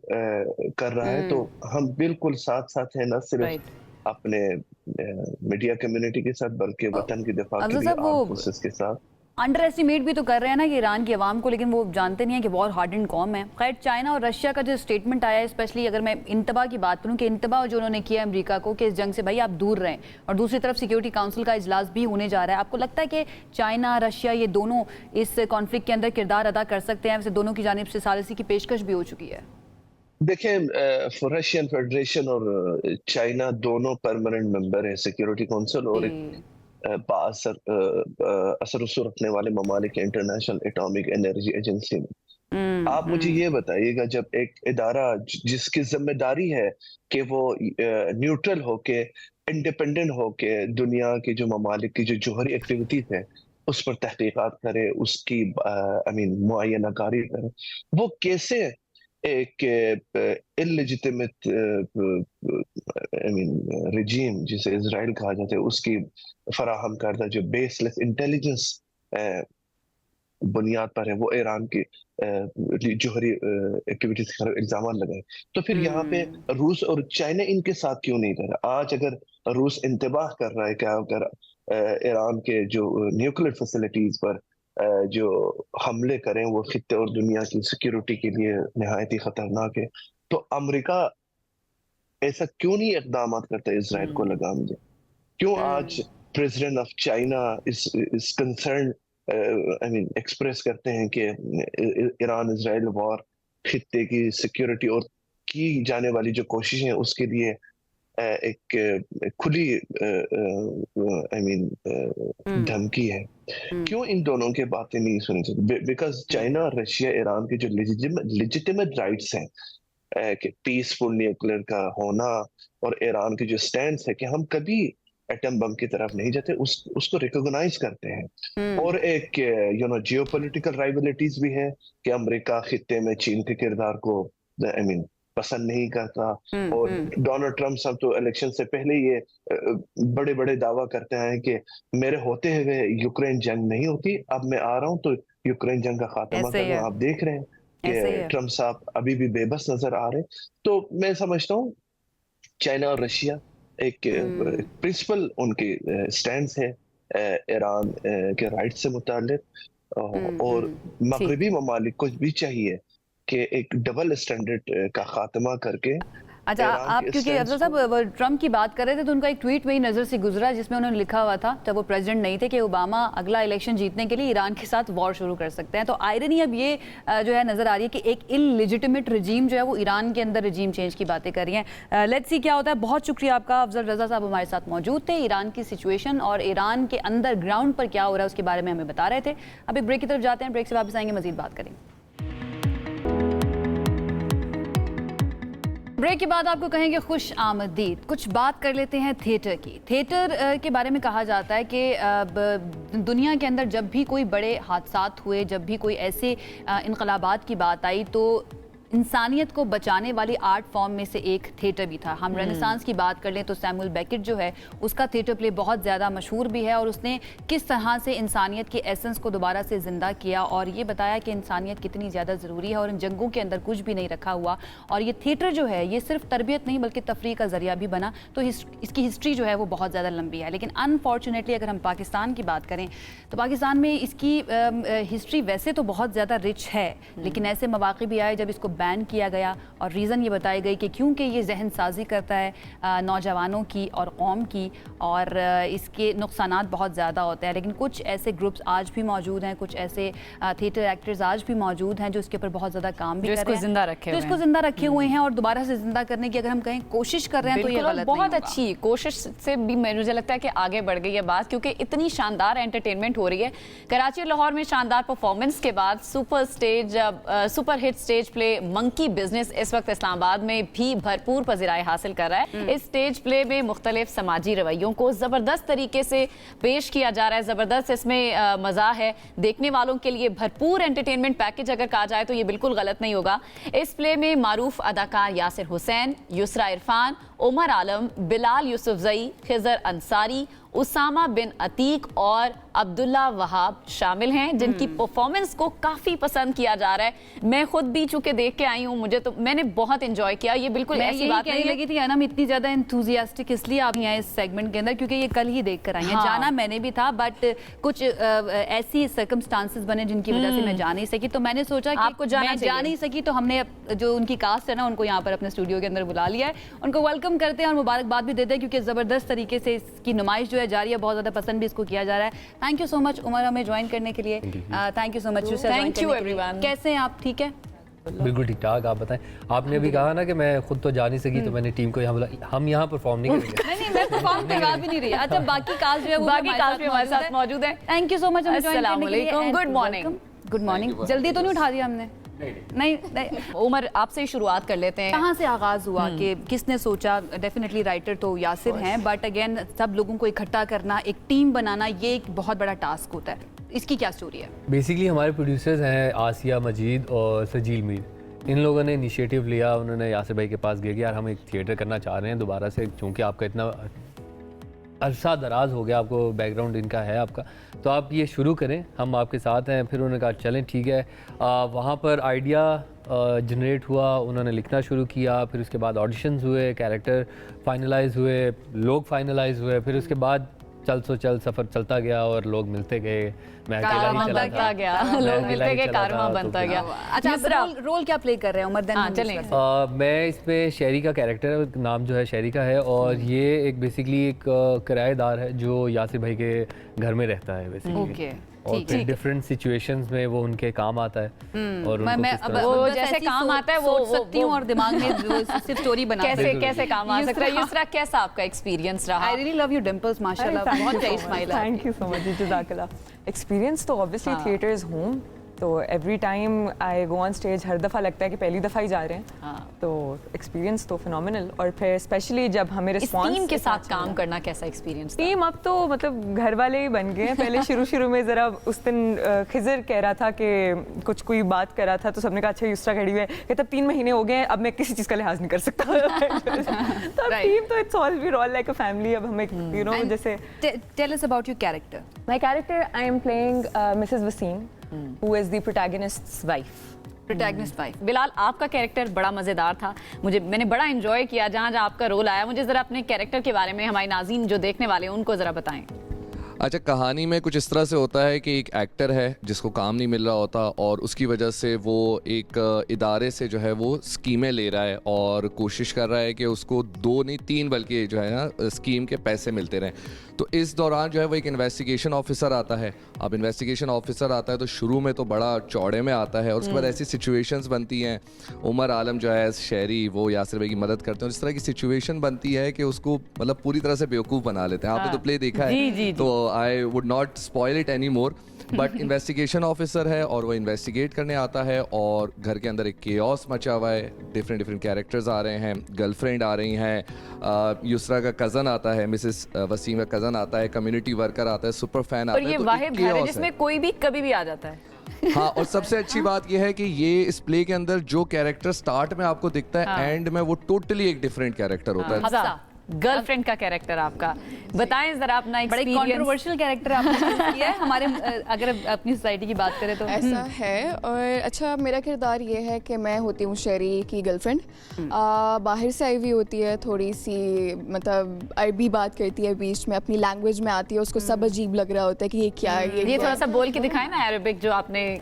कर रहा है, तो हम बिल्कुल साथ साथ हैं, न सिर्फ अपने मीडिया कम्युनिटी के साथ बल्कि वतन की दिफा के लिए आर्म फोर्सेस के साथ। अंडर एस्टिमेट भी तो कर रहे हैं ना कि ईरान की आवाम को, लेकिन वो जानते नहीं है कि बहुत हार्ड एंड कॉम है। खैर, चाइना और रशिया का जो स्टेटमेंट आया है, स्पेशली अगर मैं इंतबा की बात करूं कि इंतबा जो उन्होंने किया अमेरिका को कि इस जंग से भाई आप दूर रहें, और दूसरी तरफ सिक्योरिटी काउंसिल का इजलास भी होने जा रहा है, आपको लगता है कि चाइना रशिया ये दोनों इस कॉन्फ्लिक्ट के अंदर किरदार अदा कर सकते हैं? वैसे दोनों की जानिब से सालिसी की पेशकश भी हो चुकी है। देखिए, रशियन फेडरेशन और चाइना दोनों परमानेंट मेंबर है सिक्योरिटी काउंसिल, और एक असर रसूख रखने वाले ममालिक इंटरनेशनल एटॉमिक एनर्जी एजेंसी में। आप मुझे ये बताइएगा, जब एक इदारा जिसकी जिम्मेदारी है कि वो न्यूट्रल होके, इंडिपेंडेंट होके दुनिया की जो ममालिक की जो जौहरी एक्टिविटीज है उस पर तहकीकात करे, उसकी मुआयना कारी करे, वो कैसे एक इलेजिटिमेट रिजीम जिसे इजराइल कहा जाता है उसकी फराहम करदा जो बेसलेस इंटेलिजेंस बुनियाद पर है, वो ईरान की जौहरी एक्टिविटीज पर इल्जाम लगाए, तो फिर यहाँ पे रूस और चाइना इनके साथ क्यों नहीं कर रहा? आज अगर रूस इंतबाह कर रहा है कि अगर ईरान के जो न्यूक्लियर फैसिलिटीज पर जो हमले करें वो खित्ते और दुनिया की सिक्योरिटी के लिए निहायत ही खतरनाक है, तो अमेरिका ऐसा क्यों नहीं इकदाम करता है इसराइल को लगाम दे? क्यों आज प्रेसिडेंट ऑफ चाइना इस कंसर्न एक्सप्रेस करते हैं कि ईरान इजराइल वॉर खित्ते की सिक्योरिटी और की जाने वाली जो कोशिशें हैं उसके लिए एक खुली धमकी है? क्यों इन दोनों की बातें नहीं सुनी जाती? बिकॉज चाइना और रशिया ईरान के जो लेजिटिमेट राइट्स हैं कि पीसफुल न्यूक्लियर का होना, और ईरान की जो स्टैंड है कि हम कभी एटम बम की तरफ नहीं जाते, उसको रिकॉग्नाइज करते हैं। और एक जियोपॉलिटिकल राइवलिटीज भी है कि अमेरिका खित्ते में चीन के किरदार को पसंद नहीं करता, और डोनाल्ड ट्रंप सब तो इलेक्शन से पहले ये बड़े बड़े दावा करते हैं कि मेरे होते हुए यूक्रेन जंग नहीं होती, अब मैं आ रहा हूं तो यूक्रेन जंग का खात्मा करूं। आप देख रहे हैं कि ट्रंप साहब अभी भी बेबस नजर आ रहे हैं। तो मैं समझता हूँ चाइना और रशिया एक प्रिंसिपल उनके स्टैंड है ईरान के राइट से मुताल्लिक, और मगरबी ममालिक को भी चाहिए कि एक डबल स्टैंडर्ड का खात्मा करके। अच्छा, आप क्योंकि अफजल साहब ट्रंप की बात कर रहे थे तो उनका एक ट्वीट मेरी नज़र से गुजरा जिसमें उन्होंने लिखा हुआ था, जब वो प्रेसिडेंट नहीं थे, कि ओबामा अगला इलेक्शन जीतने के लिए ईरान के साथ वॉर शुरू कर सकते हैं। तो आयरनी अब ये जो है नज़र आ रही है कि एक इललिजिटिमेट रजीम जो है वो ईरान के अंदर रजीम चेंज की बातें कर रही हैं। लेट्स सी क्या होता है। बहुत शुक्रिया आपका, अफजल रजा साहब हमारे साथ मौजूद थे, ईरान की सिचुएशन और ईरान के अंदर ग्राउंड पर क्या हो रहा है उसके बारे में हमें बता रहे थे। अब एक ब्रेक की तरफ जाते हैं, ब्रेक से वापस आएंगे, मजीद बात करेंगे। ब्रेक के बाद आपको कहेंगे खुश आमदीद। कुछ बात कर लेते हैं थिएटर की। थिएटर के बारे में कहा जाता है कि दुनिया के अंदर जब भी कोई बड़े हादसात हुए, जब भी कोई ऐसे इनकलाबात की बात आई, तो इंसानियत को बचाने वाली आर्ट फॉर्म में से एक थिएटर भी था। हम रेनेसांस की बात कर लें तो सैमुअल बेकेट जो है उसका थिएटर प्ले बहुत ज़्यादा मशहूर भी है, और उसने किस तरह से इंसानियत के एसेंस को दोबारा से ज़िंदा किया और ये बताया कि इंसानियत कितनी ज़्यादा ज़रूरी है और इन जंगों के अंदर कुछ भी नहीं रखा हुआ। और ये थिएटर जो है ये सिर्फ तरबियत नहीं बल्कि तफरीह का ज़रिया भी बना। तो इसकी हिस्ट्री जो है वो बहुत ज़्यादा लंबी है, लेकिन अनफॉर्चुनेटली अगर हम पाकिस्तान की बात करें तो पाकिस्तान में इसकी हिस्ट्री वैसे तो बहुत ज़्यादा रिच है, लेकिन ऐसे मौक़े भी आए जब इसको बैन किया गया, और रीज़न ये बताई गई कि क्योंकि ये जहन साजी करता है नौजवानों की और कौम की, और इसके नुकसानात बहुत ज़्यादा होते हैं। लेकिन कुछ ऐसे ग्रुप्स आज भी मौजूद हैं, कुछ ऐसे थिएटर एक्टर्स आज भी मौजूद हैं जो इसके ऊपर बहुत ज़्यादा काम भी कर रहे हैं, इसको जिंदा रखे हुए हैं, और दोबारा से जिंदा करने की अगर हम कहें कोशिश कर रहे हैं तो ये गलत बहुत अच्छी कोशिश से भी मुझे लगता है कि आगे बढ़ गई है बात, क्योंकि इतनी शानदार एंटरटेनमेंट हो रही है। कराची और लाहौर में शानदार परफॉर्मेंस के बाद super hit stage play monkey business इस वक्त इस्लामाबाद में भी भरपूर पज़ीराई हासिल कर रहा है। इस स्टेज प्ले में मुख्तलिफ समाजी रवैयों को ज़बरदस्त तरीके से पेश किया जा रहा है। ज़बरदस्त इसमें मज़ा है, देखने वालों के लिए भरपूर एंटरटेनमेंट पैकेज अगर कहा जाए तो ये बिल्कुल गलत नहीं होगा। इस प्ले में मारूफ अदाकार यासिर हुसैन, युसरा इरफान, उमर आलम, बिलाल यूसुफजई, खिजर अंसारी उसामा बिन अतीक और अब्दुल्ला वहाब शामिल हैं, जिनकी परफॉर्मेंस को काफी पसंद किया जा रहा है। मैं खुद भी चूंकि देख के आई हूँ, मुझे तो मैंने बहुत एंजॉय किया। ये बिल्कुल ऐसी बात नहीं लगी थी अनम इतनी ज्यादा एंथुसियास्टिक इसलिए आप यहाँ इस सेगमेंट के अंदर, क्योंकि ये कल ही देख कर आई हैं। हाँ। जाना मैंने भी था, बट कुछ ऐसी सर्कमस्टांसेस बने जिनकी वजह से मैं जा नहीं सकी, तो मैंने सोचा कि आपको जाना मैं जा नहीं सकी, तो हमने जो उनकी कास्ट है ना, उनको यहाँ पर अपने स्टूडियो के अंदर बुला लिया है। उनको वेलकम करते हैं और मुबारकबाद भी देते हैं, क्योंकि जबरदस्त तरीके से इसकी नुमाइश जो है जारी है, बहुत ज्यादा पसंद भी इसको किया जा रहा है। Thank you so much Umar हमें ज्वाइन करने के लिए। Thank you so much. Thank you everyone. कैसे हैं आप? ठीक है, बिल्कुल ठीक ठाक। आप बताएं, आपने अभी कहा ना कि मैं खुद तो जा नहीं सकी, तो मैंने टीम को यहाँ बोला हम यहाँ परफॉर्म नहीं करेंगे। नहीं मैं परफॉर्म करवा भी नहीं रही। अच्छा, बाकी कास्ट जो है वो बाकी कास्ट भी हमारे साथ मौजूद है। Thank you so much. अस्सलाम वालेकुम, गुड मॉर्निंग। Good morning. जल्दी तो नहीं उठा दिया हमने? नहीं। उमर, आपसे ही शुरुआत कर लेते हैं। कहाँ से आगाज हुआ कि किसने सोचा? डेफिनेटली राइटर तो यासिर हैं, बट अगेन सब लोगों को इकट्ठा करना, एक टीम बनाना, ये एक बहुत बड़ा टास्क होता है। इसकी क्या स्टोरी है? बेसिकली हमारे प्रोड्यूसर्स हैं आसिया मजीद और सजील मीर। इन लोगों ने इनिशिएटिव लिया, उन्होंने यासिर भाई के पास गए कि यार हम एक थिएटर करना चाह रहे हैं दोबारा से, क्योंकि आपका इतना अरसा दराज हो गया, आपको बैकग्राउंड इनका है आपका, तो आप ये शुरू करें, हम आपके साथ हैं। फिर उन्होंने कहा चलें ठीक है। वहाँ पर आइडिया जनरेट हुआ, उन्होंने लिखना शुरू किया, फिर उसके बाद ऑडिशंस हुए, कैरेक्टर फाइनलाइज हुए, लोग फाइनलाइज हुए, फिर उसके बाद चल सफ़र चलता गया और लोग मिलते गए। मैं अकेला ही चला था, गया लोग मिलते गए, कारवां बनता गया। अच्छा, रोल क्या प्ले कर रहे हैं उमर? हाँ, चलें। मैं इसमें शहरी का कैरेक्टर है, नाम जो है शहरी का है, और ये एक बेसिकली एक किराएदार है जो यासिर भाई के घर में रहता है बेसिकली। ओके, और फिर डिफरेंट सिचुएशंस में वो उनके काम आता है और उनको मैं किस तरह वो बस जैसे ऐसी काम आता है सोच सकती हूँ और दिमाग में सिर्फ स्टोरी बना कैसे काम आ सकता है। युसरा, कैसा आपका एक्सपीरियंस रहा? I really love you dimples, माशाल्लाह, बहुत सही स्माइल है। थैंक यू सो मच, जज़ाकल्लाह। एक्सपीरियंस तो ऑब्वियसली थिएटर इज होम, तो every time I go on stage हर दफ़ा लगता है कि पहली दफ़ा ही जा रहे हैं। तो एक्सपीरियंस तो फिनोमिनल, और फिर स्पेशली जब हमें इस रिस्पॉन्स टीम के साथ काम करना कैसा एक्सपीरियंस था? टीम अब तो मतलब घर वाले ही बन गए हैं। पहले शुरू में ज़रा उस दिन खिजर कह रहा था कि कुछ कोई बात कर रहा था, तो सबने कहा अच्छा युसरा खड़ी हुई है, कहता 3 महीने हो गए हैं, अब मैं किसी चीज़ का लिहाज नहीं कर सकता। तो अब टीम तो it's all we all like a family. अब हमें यू नो जैसे tell us about your character. My character, I am playing Mrs Waseem, who is the protagonist's wife. Protagonist wife. Bilal, आपका कैरेक्टर बड़ा मजेदार था, मैंने बड़ा एंजॉय किया जहाँ आपका रोल आया। मुझे जरा अपने कैरेक्टर के बारे में हमारे नाज़रीन जो देखने वाले हैं उनको जरा बताएं। अच्छा, कहानी में कुछ इस तरह से होता है कि एक एक्टर है जिसको काम नहीं मिल रहा होता, और उसकी वजह से वो एक इदारे से जो है वो स्कीमें ले रहा है और कोशिश कर रहा है कि उसको 2 नहीं 3 बल्कि जो है ना स्कीम के पैसे मिलते रहें। तो इस दौरान जो है वो एक इन्वेस्टिगेशन ऑफिसर आता है। अब इन्वेस्टिगेशन ऑफिसर आता है तो शुरू में तो बड़ा चौड़े में आता है, और उसके बाद ऐसी सिचुएशंस बनती हैं, उमर आलम जो है शहरी, वो यासिर भाई की मदद करते हैं, इस तरह की सिचुएशन बनती है कि उसको मतलब पूरी तरह से बेवकूफ़ बना लेते हैं। आपने तो प्ले देखा है, तो I would not spoil it any more, but investigation officer है और वो इन्वेस्टिगेट करने आता है, और घर के अंदर एक केओस मचा हुआ है, डिफरेंट कैरेक्टर्स आ रहे हैं, गर्लफ्रेंड आ रही हैं, युसरा का कज़न आता है, मिसेस वसीम का कज़न आता है, कम्युनिटी वर्कर आता है, सुपर फैन आता है। और ये वाहिद घर है जिसमें कोई भी कभी भी आ जाता है। हाँ, और सबसे अच्छी बात यह है कि ये इस प्ले के अंदर जो कैरेक्टर स्टार्ट में आपको दिखता है, एंड में वो टोटली एक डिफरेंट कैरेक्टर होता है। हफ्सा, गर्लफ्रेंड का कैरेक्टर आपका, बताएं जरा अपना बड़े एक्सपीरियंस। कंट्रोवर्शियल कैरेक्टर आपने किया है हमारे, अगर अपनी सोसाइटी की बात करें तो ऐसा है। और अच्छा, मेरा किरदार ये है कि मैं होती हूँ शहरी की गर्लफ्रेंड, बाहर से आई हुई होती है, थोड़ी सी मतलब अरबी बात करती है, बीच में अपनी लैंग्वेज में आती है, उसको सब अजीब लग रहा होता है कि ये क्या है। ये थोड़ा सा बोल के दिखाएं ना अरबिक जो आपने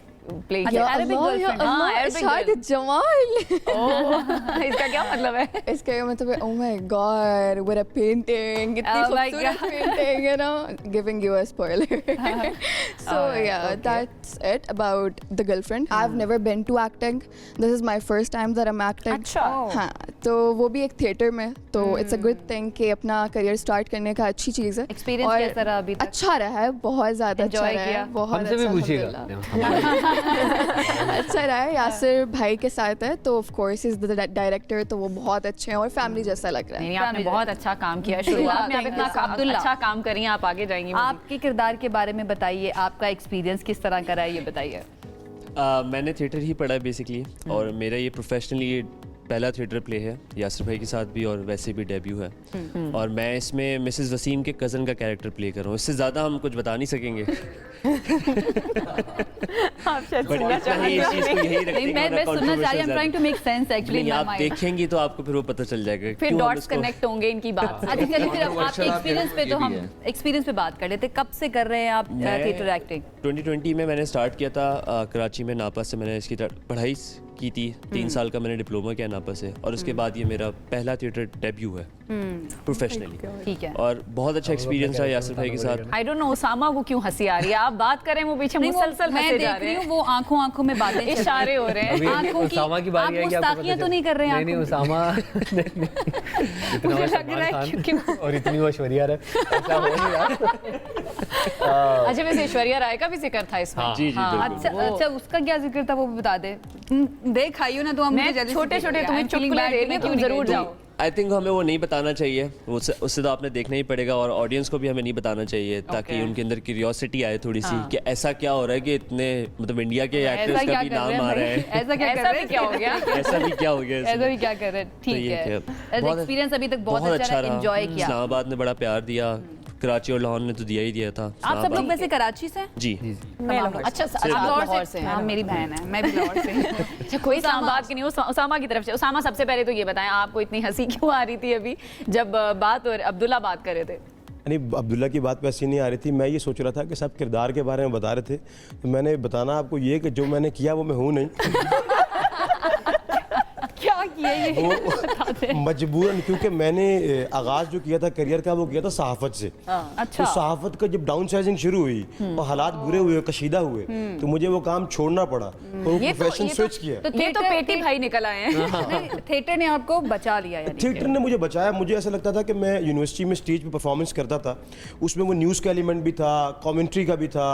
प्ले या किया। अल्लाह, शायद जमाल। इसका क्या मतलब है? इसका ये मतलब है, oh my god what a painting, इतनी Oh my खूबसूरत painting, you know, giving you a spoiler. So yeah that's it about the girlfriend. I have never been to acting, this is my first time that I am acting. अच्छा। हाँ, तो वो भी एक theatre में, तो it's a good thing कि अपना करियर स्टार्ट करने का अच्छी चीज़ है। एक्सपीरियंस और कैसा रहा अभी तक? अच्छा रहा है, बहुत ज़्यादा अच्छा Enjoy रहा किया? है, बहुत हमसे भी अच्छा, पूछिएगा। अल्हम्दुलिल्लाह। अच्छा रहा है। यासिर भाई के साथ है तो of course is the director, तो वो बहुत अच्छे हैं और फैमिली जैसा लग रहा है। नहीं, आपने बहुत अच्छा काम किया शुरुआत में, आप इतना अब्दुल्ला। अच्छा काम करी, आप आगे जाएंगी। आपके किरदार के बारे में बताइए, आपका एक्सपीरियंस किस तरह का रहा है ये बताइए। मैंने थिएटर ही पढ़ा है बेसिकली, और मेरा ये प्रोफेशनली पहला थिएटर प्ले है यासिर भाई के साथ भी, और वैसे भी डेब्यू है। और मैं इसमें मिसेस वसीम के कज़न का कैरेक्टर प्ले कर रहा हूँ। इससे ज़्यादा हम कुछ बता नहीं सकेंगे। आप शायद But सुनना इतना ही इस चीज़ को यही रखते नहीं, हैं मैं कि सुनना चाह रही हूँ, trying to make sense actually नहीं, आप देखेंगी तो आपको फिर वो पता चल जाएगा। फिर क्यों हम डॉट्स इसको- कनेक्ट होंगे इनकी बात से। अच्छा चलिए फिर अब आपके Controversial आप एक्सपीरियंस पे ये तो भी हम है। एक्सपीरियंस पे बात कर लेते हैं। कब से कर रहे हैं आप मैं थिएटर एक्टिंग? 2020 में मैंने स्टार्ट किया था कराची में, नापा से मैंने इसकी पढ़ाई की थी। 3 साल का मैंने डिप्लोमा किया नापा से, और उसके बाद ये मेरा पहला थिएटर डेब्यू है प्रोफेशनली। ठीक है। और बहुत अच्छा एक्सपीरियंस रहा यासिर भाई के साथ। आई डोंट नो उसामा को क्यों हंसी आ रही है, आप बात करें वो पीछे नहीं, वो मुसलसल मैं हंसे जा देख रहे रही हैं, हूँ वो आंखों आंखों में बातें चल रही हैं। इशारे हो रहे हैं। अभी आंखों की- उसामा की बारी आप है कि आपको मुस्ताकियां पता तो नहीं कर रहे हैं नहीं आंखों उसामा इतना मुझे वो लग रहा है सलमान क्योंकि खान और इतनी वो ऐश्वर्या राय, ऐसा हो नहीं रहा। अच्छा वैसे ऐश्वर्या राय का भी जिक्र था इसमें। हाँ। जी जी बिल्कुल। अच्छा अच्छा, उसका क्या जिक्र था वो भी बता दे। देख आइयो ना तो हम मैं छोटे-छोटे तुम्हें चुटकुले देने तुम जरूर जाओ। आई थिंक हमें वो नहीं बताना चाहिए, उससे तो आपने देखना ही पड़ेगा, और ऑडियंस को भी हमें नहीं बताना चाहिए, ताकि उनके अंदर क्यूरियोसिटी आए थोड़ी सी कि ऐसा क्या हो रहा है कि इतने मतलब इंडिया के एक्टर्स का भी नाम आ रहा है। ऐसा क्या कर रहे हैं? क्या हो गया? ऐसा भी क्या हो गया इसमें? ऐसा भी क्या कर रहे हैं? ठीक ये है। क्या- बहुत- एक्सपीरियंस अभी तक बहुत अच्छा रहा, एंजॉय किया। इस्लामाबाद ने बड़ा प्यार दिया, कराची और लाहौर ने तो दिया ही दिया था। आप सब लोग वैसे कराची से हैं? जी अच्छा आप आप लाहौर से? हाँ, मेरी बहन है, मैं भी लाहौर से हूँ। अच्छा कोई इस्लामाबाद की नहीं, उसामा की तरफ से। उसामा सबसे पहले तो ये बताएं आपको इतनी हंसी क्यों आ रही थी अभी जब बात और अब्दुल्ला बात कर रहे थे? नहीं, अब्दुल्ला की बात वैसी नहीं आ रही थी। मैं ये सोच रहा था कि सब किरदार के बारे में बता रहे थे, तो मैंने बताना आपको ये कि जो मैंने किया वो मैं हूँ नहीं। क्या किया ये? वो मजबूरन, क्योंकि मैंने आगाज़ जो किया था करियर का वो किया था सहाफ़त से। अच्छा। तो सहाफ़त का जब डाउन साइजिंग शुरू हुई और हालात बुरे हुए, कशीदा हुए, तो मुझे वो काम छोड़ना पड़ा और प्रोफेशन स्विच किया। तो ये तो पेटी भाई निकल आए हैं। नहीं, थिएटर ने आपको बचा लिया यानी। थिएटर ने मुझे बचाया। मुझे ऐसा लगता था कि मैं यूनिवर्सिटी में स्टेज पे परफॉर्मेंस करता था, उसमें वो न्यूज़ का एलिमेंट भी था, कमेंट्री का भी था,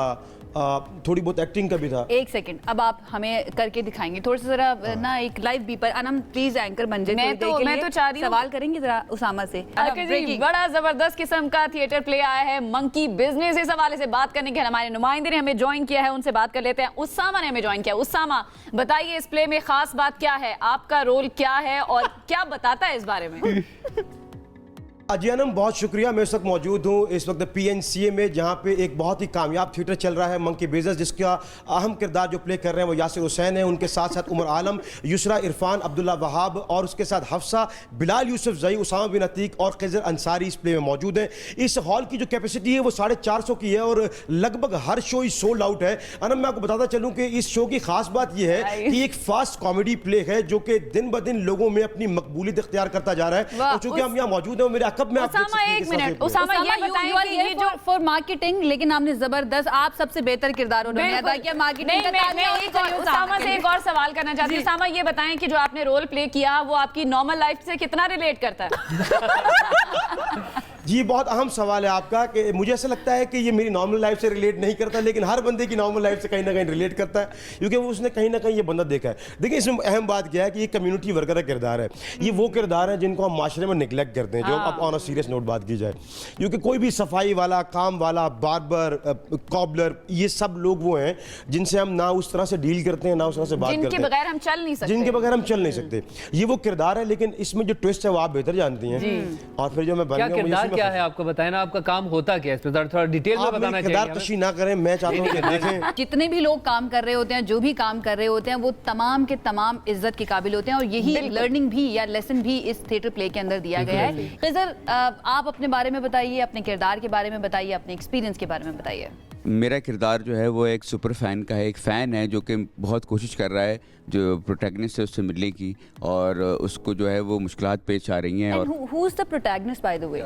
थोड़ी बहुत एक्टिंग का भी था। एक सेकंड, अब आप हमें करके दिखाएंगे थोड़ा सा जरा ना, एक live beeper. Anam please anchor बन जाए मैं तो चाह रही हूँ सवाल करेंगे जरा उसामा से। ओके जी, बड़ा जबरदस्त किस्म का थिएटर प्ले आया है मंकी बिजनेस। इस हवाले से बात करने के हमारे नुमाइंदे ने हमें ज्वाइन किया है, उनसे बात कर लेते हैं। उसामा ने हमें ज्वाइन किया। उसामा बताइए इस प्ले में खास बात क्या है, आपका रोल क्या है और क्या बताता है इस बारे में? अजियानम, बहुत शुक्रिया। मैं इस वक्त मौजूद हूँ इस वक्त PNCA में, जहाँ पे एक बहुत ही कामयाब थिएटर चल रहा है मंकी बिजनेस, जिसका अहम किरदार जो प्ले कर रहे हैं वो यासिर हुसैन है। उनके साथ साथ उमर आलम, युसरा इरफान, अब्दुल्ला वहाब और उसके साथ हफ्सा, बिलाल यूसुफ जई, उसामा बिन अतीक और खिजर अंसारी इस प्ले में मौजूद हैं। इस हॉल की जो कैपेसिटी है वो 450 की है और लगभग हर शो इस सोल्ड आउट है। अनम, मैं आपको बताता चलूँ कि इस शो की खास बात यह है कि एक फास्ट कॉमेडी प्ले है जो कि दिन ब दिन लोगों में अपनी मकबूलियत इख्तियार करता जा रहा है। और चूंकि हम यहाँ मौजूद हैं, मेरे अकब में आप देख उसामा सकते हैं एक किस तरह से मिनट, play है। उसामा ये बताएं कि ये जो फॉर मार्केटिंग, लेकिन आपने जबरदस्त, आप सबसे बेहतर किरदार उन्होंने अदा किया मार्केटिंग का। मैं उसामा से एक और सवाल करना चाहती हूँ। उसामा ये बताएं कि जो आपने रोल प्ले किया वो आपकी नॉर्मल लाइफ से कितना रिलेट करता है? जी, बहुत अहम सवाल है आपका कि मुझे ऐसा लगता है कि ये मेरी नॉर्मल लाइफ से रिलेट नहीं करता, लेकिन हर बंदे की नॉर्मल लाइफ से कहीं ना कहीं रिलेट करता है, क्योंकि वो उसने कहीं ना कहीं ये बंदा देखा है। देखिए, इसमें अहम बात क्या है कि ये कम्युनिटी वर्कर का किरदार है। ये वो किरदार है जिनको हम माशरे में निगलेक्ट करते हैं, जो अब ऑन अ सीरियस नोट बात की जाए, क्योंकि कोई भी सफाई वाला, काम वाला, बार्बर, कॉबलर, ये सब लोग वो हैं जिनसे हम ना उस तरह से डील करते हैं, ना उस तरह से बात करते जिनके हैं, बगैर हम चल नहीं सकते, जिनके बगैर हम चल नहीं सकते। ये वो किरदार है, लेकिन इसमें जो ट्विस्ट है वो आप बेहतर जानती हैं। और फिर जो मैं बन क्या गया हूं, किरदार इसी में क्या है आपको बताएं ना, आपका काम होता क्या है, इस पर थोड़ा डिटेल में आप बताना मेरी चाहिए किरदार हमें। कशी ना करें, मैं चाहता हूँ कि देखें। जितने भी लोग काम कर रहे होते हैं, जो भी काम कर रहे होते हैं, वो तमाम के तमाम इज्जत के काबिल होते हैं, और यही लर्निंग भी या लेसन भी इस थिएटर प्ले के अंदर दिया गया है। खिजर, आप अपने बारे में बताइए, अपने किरदार के बारे में बताइए, अपने एक्सपीरियंस के बारे में बताइए। मेरा किरदार जो है वो एक सुपर फैन का है, एक फ़ैन है जो कि बहुत कोशिश कर रहा है जो प्रोटैगनिस्ट है उससे मिलने की, और उसको जो है वो मुश्किलात पेश आ रही हैं। और who is the protagonist by the way?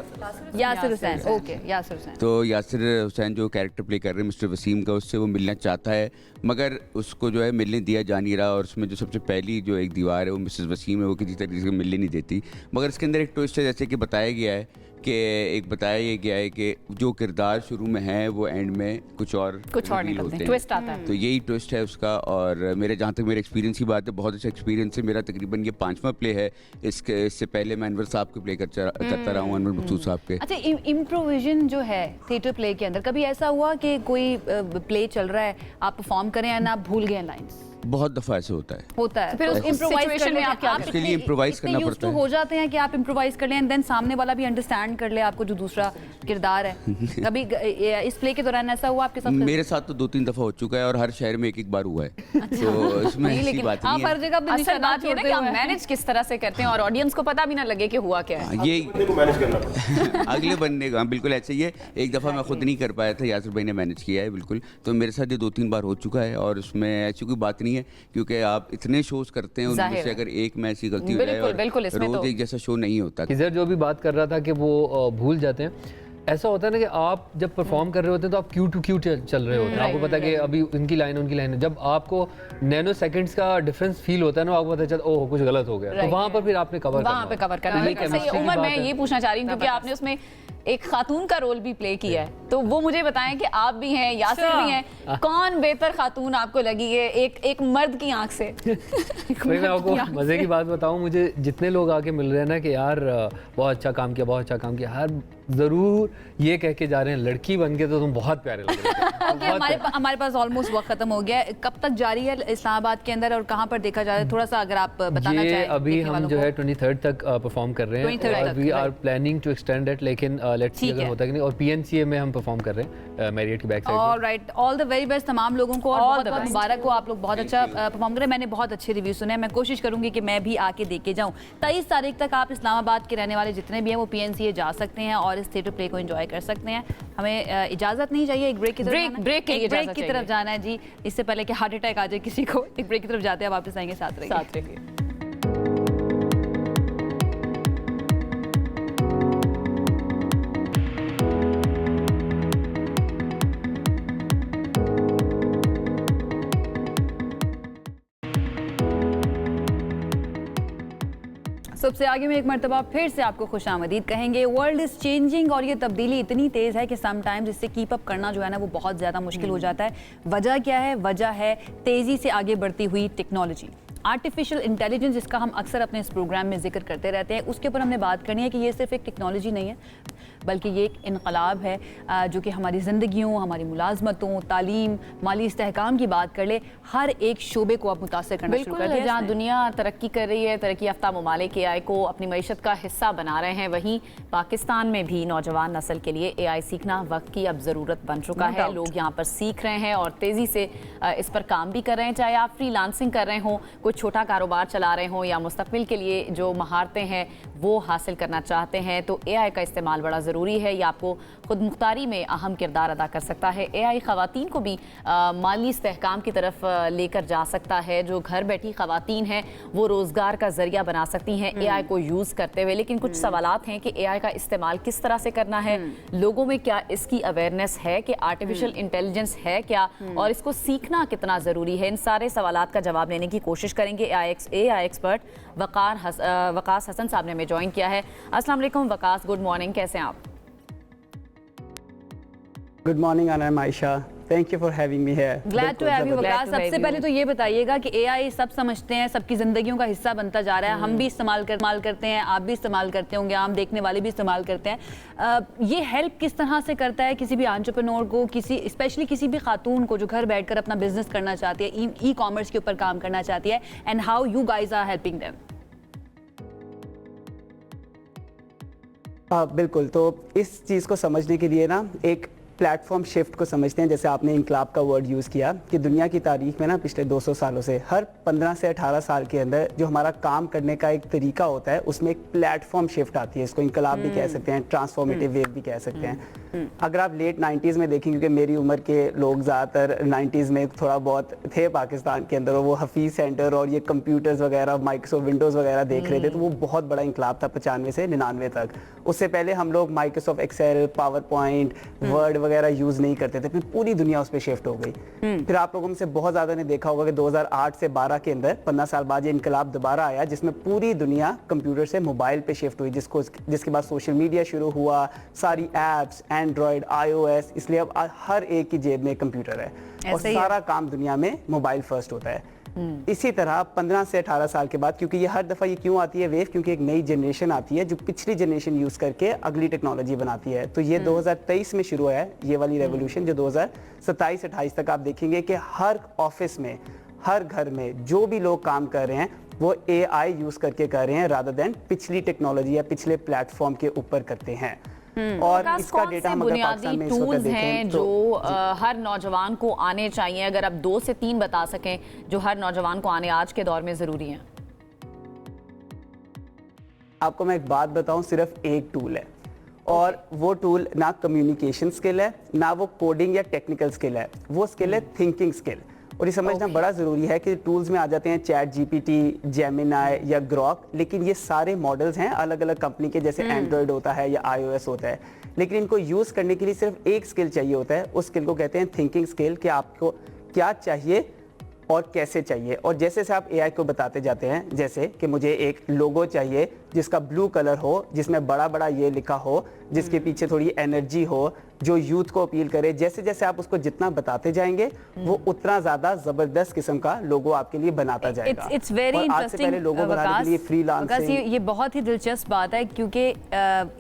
Yasir Hussain. Okay, Yasir Hussain. तो यासिर हुसैन जो कैरेक्टर प्ले कर रहे हैं मिस्टर वसीम का, उससे वो मिलना चाहता है, मगर उसको जो है मिलने दिया जा नहीं रहा, और उसमें जो सबसे पहली जो एक दीवार है वो मिसेस वसीम है, वो किसी तरीके से मिलने नहीं देती। मगर इसके अंदर एक ट्विस्ट है, जैसे कि बताया गया है कि एक बताया ये गया है कि जो किरदार शुरू में है वो एंड में कुछ और निकलते हैं, ट्विस्ट आता है। तो यही ट्विस्ट है उसका। और मेरे जहाँ तक मेरे एक्सपीरियंस की बात है, बहुत अच्छा एक्सपीरियंस है मेरा। तकरीबन ये 5वां प्ले है। इससे पहले मैं अनवर साहब के प्ले करता रहा हूँ, अनवर मकसूद साहब के। अच्छा, इम्प्रोविजन जो है थिएटर प्ले के अंदर, कभी ऐसा हुआ कि कोई प्ले चल रहा है, आप परफॉर्म करें एंड आप भूल गए लाइंस? बहुत दफ़ा ऐसे होता है। तो फिर उस इम्प्रोवाइज करने में आप क्या उसके लिए improvise करना पड़ता है। हो जाते हैं कि आप इम्प्रोवाइज कर लें एंड देन सामने वाला भी अंडरस्टैंड कर ले आपको जो दूसरा किरदार है। कभी इस प्ले के दौरान ऐसा हुआ आपके साथ? मेरे साथ तो 2-3 दफ़ा हो चुका है और हर शहर में एक बार हुआ है। तो इसमें ऐसी बात नहीं है। हर जगह पे असल बात ये है ना कि आप मैनेज किस तरह से करते हैं और ऑडियंस को पता भी ना लगे कि हुआ क्या है। ये मैनेज करना पड़ता है। अगले बंदे का बिल्कुल ऐसे ही है। एक दफ़ा मैं खुद नहीं कर पाया था, यासिर भाई ने मैनेज किया है बिल्कुल। तो मेरे साथ ये 2-3 बार हो चुका है और उसमें ऐसी कोई बात नहीं है, क्योंकि आप इतने शोज करते हैं उनमें से अगर एक में ऐसी गलती हो जाए और रोज एक जैसा शो नहीं होता। किधर जो भी बात कर रहा था कि वो भूल जाते हैं, ऐसा होता है ना कि आप जब परफॉर्म कर रहे होते हैं तो आप क्यू टू क्यू चल रहे होते हैं। आपको पता है कि अभी इनकी लाइन उनकी लाइन है। जब आपको नैनो सेकंड्स का डिफरेंस फील होता है ना, आपको पता चलता ओह कुछ गलत हो गया, तो वहाँ पर फिर आपने कवर करना है। उमर, मैं ये पूछना चाह रही हूँ क्योंकि आपने उसमें एक खातून का रोल भी प्ले किया है, तो वो मुझे बताएं कि आप भी हैं, यासिर भी हैं, कौन बेहतर खातून आपको लगी है एक मर्द की आंख से? मैं आपको मजे की बात बताऊं, मुझे जितने लोग आके मिल रहे हैं ना कि यार बहुत अच्छा काम किया, बहुत अच्छा काम किया, हर जरूर ये कह के जा रहे हैं लड़की बन के तो तुम बहुत प्यारे लग रहे हो। हमारे पास ऑलमोस्ट वक्त खत्म हो गया है। कब तक जारी है इस्लामाबाद के अंदर और कहाँ पर देखा जा रहा है, थोड़ा सा अगर आप बताना चाहें। अभी हम जो है 23rd तक परफॉर्म कर रहे हैं और we are planning to extend it, लेकिन लेट्स सी अगर होता है कि नहीं। और PNCA में हम परफॉर्म कर रहे हैं मैरियट की back side. Alright, all the very best तमाम लोगों को और बहुत मुबारक हो, आप लोग बहुत अच्छा परफॉर्म करें। मैंने बहुत अच्छे रिव्यू सुने हैं, मैं कोशिश करूंगी कि मैं भी आके देख के जाऊं। 23 तारीख तक आप इस्लामाबाद के रहने वाले जितने भी हैं वो PNCA जा सकते हैं और इस थिएटर प्ले को एंजॉय कर सकते हैं। हमें इजाजत नहीं चाहिए, एक ब्रेक की तरफ जाना है जी, इससे पहले कि हार्ट अटैक आ जाए किसी को। एक ब्रेक की तरफ जाते हैं, वापस आएंगे, साथ रहिए। सबसे आगे में एक मरतबा फिर से आपको खुशामदीद कहेंगे। वर्ल्ड इज चेंजिंग और ये तब्दीली इतनी तेज़ है कि समटाइम्स इससे कीप अप करना जो है ना वो बहुत ज़्यादा मुश्किल हो जाता है। वजह क्या है? वजह है तेज़ी से आगे बढ़ती हुई टेक्नोलॉजी, आर्टिफिशियल इंटेलिजेंस, जिसका हम अक्सर अपने इस प्रोग्राम में जिक्र करते रहते हैं। उसके ऊपर हमने बात करनी है कि ये सिर्फ एक टेक्नोलॉजी नहीं है, बल्कि ये एक इनकलाब है जो कि हमारी ज़िंदगियों, हमारी मुलाजमतों, तालीम, माली इस्तेहकाम की बात कर ले, हर एक शोबे को अब मुतासर करना शुरू कर दिया। जहाँ दुनिया तरक्की कर रही है, तरक्की याफ्ता ममालिक AI को अपनी मईशत का हिस्सा बना रहे हैं, वहीं पाकिस्तान में भी नौजवान नस्ल के लिए AI सीखना वक्त की अब ज़रूरत बन चुका है। लोग यहाँ पर सीख रहे हैं और तेज़ी से इस पर काम भी कर रहे हैं, चाहे आप फ्रीलांसिंग कर रहे हों, कोई छोटा कारोबार चला रहे हों या मुस्तकबिल के लिए जो महारतें हैं वो हासिल करना चाहते हैं, तो AI का इस्तेमाल बड़ा ज़रूरी है। ये आपको खुद मुख्तारी में अहम किरदार अदा कर सकता है। AI ख़वातीन को भी माली इस्तेहकाम की तरफ लेकर जा सकता है। जो घर बैठी ख़वातीन हैं वो रोज़गार का ज़रिया बना सकती हैं AI को यूज़ करते हुए। लेकिन कुछ सवालात हैं कि AI का इस्तेमाल किस तरह से करना है, लोगों में क्या इसकी अवेयरनेस है कि आर्टिफिशियल इंटेलिजेंस है क्या और इसको सीखना कितना ज़रूरी है। इन सारे सवालात का जवाब लेने की कोशिश करेंगे। AI एक्सपर्ट वकास हसन साहब ने हमें ज्वाइन किया है। अस्सलाम वालेकुम वकास, गुड मॉर्निंग, कैसे हैं आप? Good morning I'm Aisha. Thank you for having me here. Glad to have you Waqas. सबसे पहले तो ये बताइएगा कि AI सब समझते हैं, सबकी ज़िंदगियों का हिस्सा बनता जा रहा है, हम भी इस्तेमाल करते हैं, आप भी इस्तेमाल करते होंगे, आम देखने वाले भी इस्तेमाल करते हैं। ये हेल्प किस तरह से करता है किसी भी एंटरप्रेन्योर को, स्पेशली किसी भी खातून को जो घर बैठकर अपना बिजनेस करना चाहती है, ई-कॉमर्स के ऊपर काम करना चाहती है, and how you guys are helping them? बिल्कुल, तो इस चीज़ को समझने के लिए ना एक प्लेटफॉर्म शिफ्ट को समझते हैं। जैसे आपने इनकलाब का वर्ड यूज़ किया कि दुनिया की तारीख में ना पिछले 200 सालों से हर 15 से 18 साल के अंदर जो हमारा काम करने का एक तरीका होता है उसमें एक प्लेटफॉर्म शिफ्ट आती है। इसको इनकलाब भी कह सकते हैं, ट्रांसफॉर्मेटिव वेव भी कह सकते हैं। अगर आप लेट 90s में देखें, क्योंकि मेरी उम्र के लोग ज़्यादातर 90s में थोड़ा बहुत थे पाकिस्तान के अंदर, और वो हफीज़ सेंटर और ये कंप्यूटर्स वगैरह, माइक्रोसॉफ्ट विंडोज़ वगैरह देख रहे थे, तो वो बहुत बड़ा इनकलाब था 95 से 99 तक। उससे पहले हम लोग Microsoft Excel, PowerPoint, Word वगैरह यूज़ नहीं करते थे, फिर पूरी दुनिया उस पर शिफ्ट हो गई। फिर आप लोगों में से बहुत ज़्यादा ने देखा होगा कि 2008 से 12 के अंदर 15 साल बाद ये इनकलाब दोबारा आया, जिसमें पूरी दुनिया कंप्यूटर से मोबाइल पे शिफ्ट हुई, जिसके बाद सोशल मीडिया शुरू हुआ, सारी एप्स, एंड्रॉयड, iOS, इसलिए अब हर एक की जेब में कंप्यूटर है और सारा काम दुनिया में मोबाइल फर्स्ट होता है। इसी तरह 15 से 18 साल के बाद, क्योंकि ये हर दफ़ा ये क्यों आती है वेव, क्योंकि एक नई जनरेशन आती है जो पिछली जनरेशन यूज़ करके अगली टेक्नोलॉजी बनाती है। तो ये 2023 में शुरू है ये वाली रेवोल्यूशन, जो 2027-28 तक आप देखेंगे कि हर ऑफिस में, हर घर में जो भी लोग काम कर रहे हैं वो AI यूज़ करके कर रहे हैं रादर देन पिछली टेक्नोलॉजी या पिछले प्लेटफॉर्म के ऊपर करते हैं। और इसका डेटा हम अगर पाकिस्तान में इस वक्त टूल्स देखें हैं तो जो हर नौजवान को आने चाहिए, अगर आप 2 से 3 बता सकें जो हर नौजवान को आने आज के दौर में ज़रूरी हैं। आपको मैं एक बात बताऊं, सिर्फ एक टूल है और वो टूल ना कम्युनिकेशन स्किल है ना वो कोडिंग या टेक्निकल स्किल है, वो स्किल है थिंकिंग स्किल। और ये समझना बड़ा ज़रूरी है कि टूल्स में आ जाते हैं चैट GPT, जेमिनाई या ग्रॉक, लेकिन ये सारे मॉडल्स हैं अलग अलग कंपनी के, जैसे एंड्रॉयड होता है या iOS होता है, लेकिन इनको यूज़ करने के लिए सिर्फ एक स्किल चाहिए होता है। उस स्किल को कहते हैं थिंकिंग स्किल, कि आपको क्या चाहिए और कैसे चाहिए। और जैसे से आप AI को बताते जाते हैं, जैसे कि मुझे एक लोगो चाहिए जिसका ब्लू कलर हो, जिसमें बड़ा बड़ा ये लिखा हो, जिसके पीछे थोड़ी एनर्जी हो, जो यूथ को अपील करे, जैसे जैसे आप उसको जितना बताते जाएंगे वो उतना ज्यादा जबरदस्त किस्म का लोगो आपके लिए बनाता जाएगा। इट्स वेरी इंटरेस्टिंग लोगो बनाने के लिए फ्रीलांसिंग, ये बहुत ही दिलचस्प बात है, क्योंकि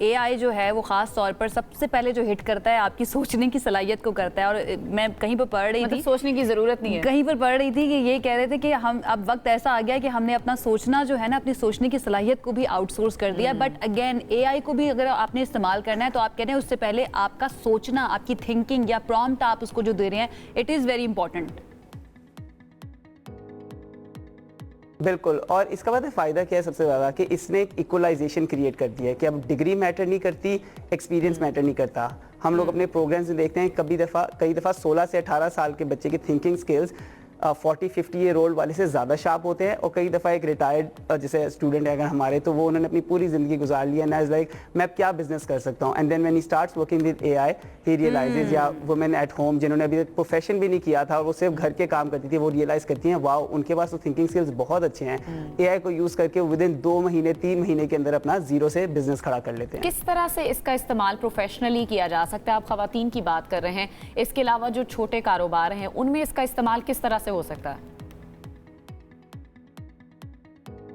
AI जो है वो खास तौर पर सबसे पहले जो हिट करता है आपकी सोचने की सलाहियत को करता है। और मैं कहीं पर पढ़ रही थी, सोचने की जरूरत नहीं है, कहीं पर पढ़ रही थी कि ये कह रहे थे कि हम अब वक्त ऐसा आ गया कि हमने अपना सोचना जो है ना, अपनी सोचने की सलाहियत को भी आउटसोर्स कर दिया। बट अगेन AI को भी अगर आपने इस्तेमाल करना है तो आप कह रहे हैं उससे पहले आपका सोचना, आपकी थिंकिंग या प्रॉम्प्ट आप उसको जो दे रहे हैं, इट इज वेरी इंपॉर्टेंट। बिल्कुल। और इसका बाद फायदा क्या है सबसे ज्यादा, कि इसने एक इक्वलाइजेशन क्रिएट कर दिया है कि अब डिग्री मैटर नहीं करती, एक्सपीरियंस मैटर नहीं करता। हम लोग अपने प्रोग्राम्स में देखते हैं कई दफ़ा 16 से 18 साल के बच्चे की थिंकिंग स्किल्स 40-50 ईयर ओल्ड वाले से ज़्यादा शार्प होते हैं। और कई दफ़ा एक रिटायर्ड जैसे स्टूडेंट है अगर हमारे, तो वो उन्होंने अपनी पूरी ज़िंदगी गुजार ली है ना, इज़ लाइक मैं क्या बिजनेस कर सकता हूँ। And then when he starts working with AI he realises, या वुमेन एट होम जिन्होंने अभी प्रोफेशन भी नहीं किया था और वो सिर्फ घर के काम करती थी, वो रियलाइज़ करती हैं वाह उनके पास तो थिंकिंग स्किल्स बहुत अच्छे हैं। AI को यूज़ करके विद इन 2 महीने 3 महीने के अंदर अपना जीरो से बिजनेस खड़ा कर लेते हैं। किस तरह से इसका इस्तेमाल प्रोफेशनली किया जा सकता है? आप खवातीन की बात कर रहे हैं, इसके अलावा जो छोटे कारोबार हैं उनमें इसका इस्तेमाल किस तरह से हो सकता है?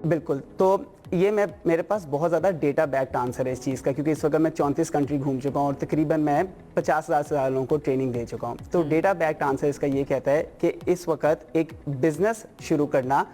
बिल्कुल। तो ये मेरे पास बहुत ज़्यादा डेटा बैक्ड आंसर है इस चीज़ का, क्योंकि इस वक्त मैं 34 कंट्री घूम चुका हूँ और तकरीबन मैं 50,000 से ज़्यादा लोगों को ट्रेनिंग दे चुका हूँ। तो डेटा बैक्ड आंसर इसका ये कहता है कि इस वक्त एक बिजनेस शुरू करना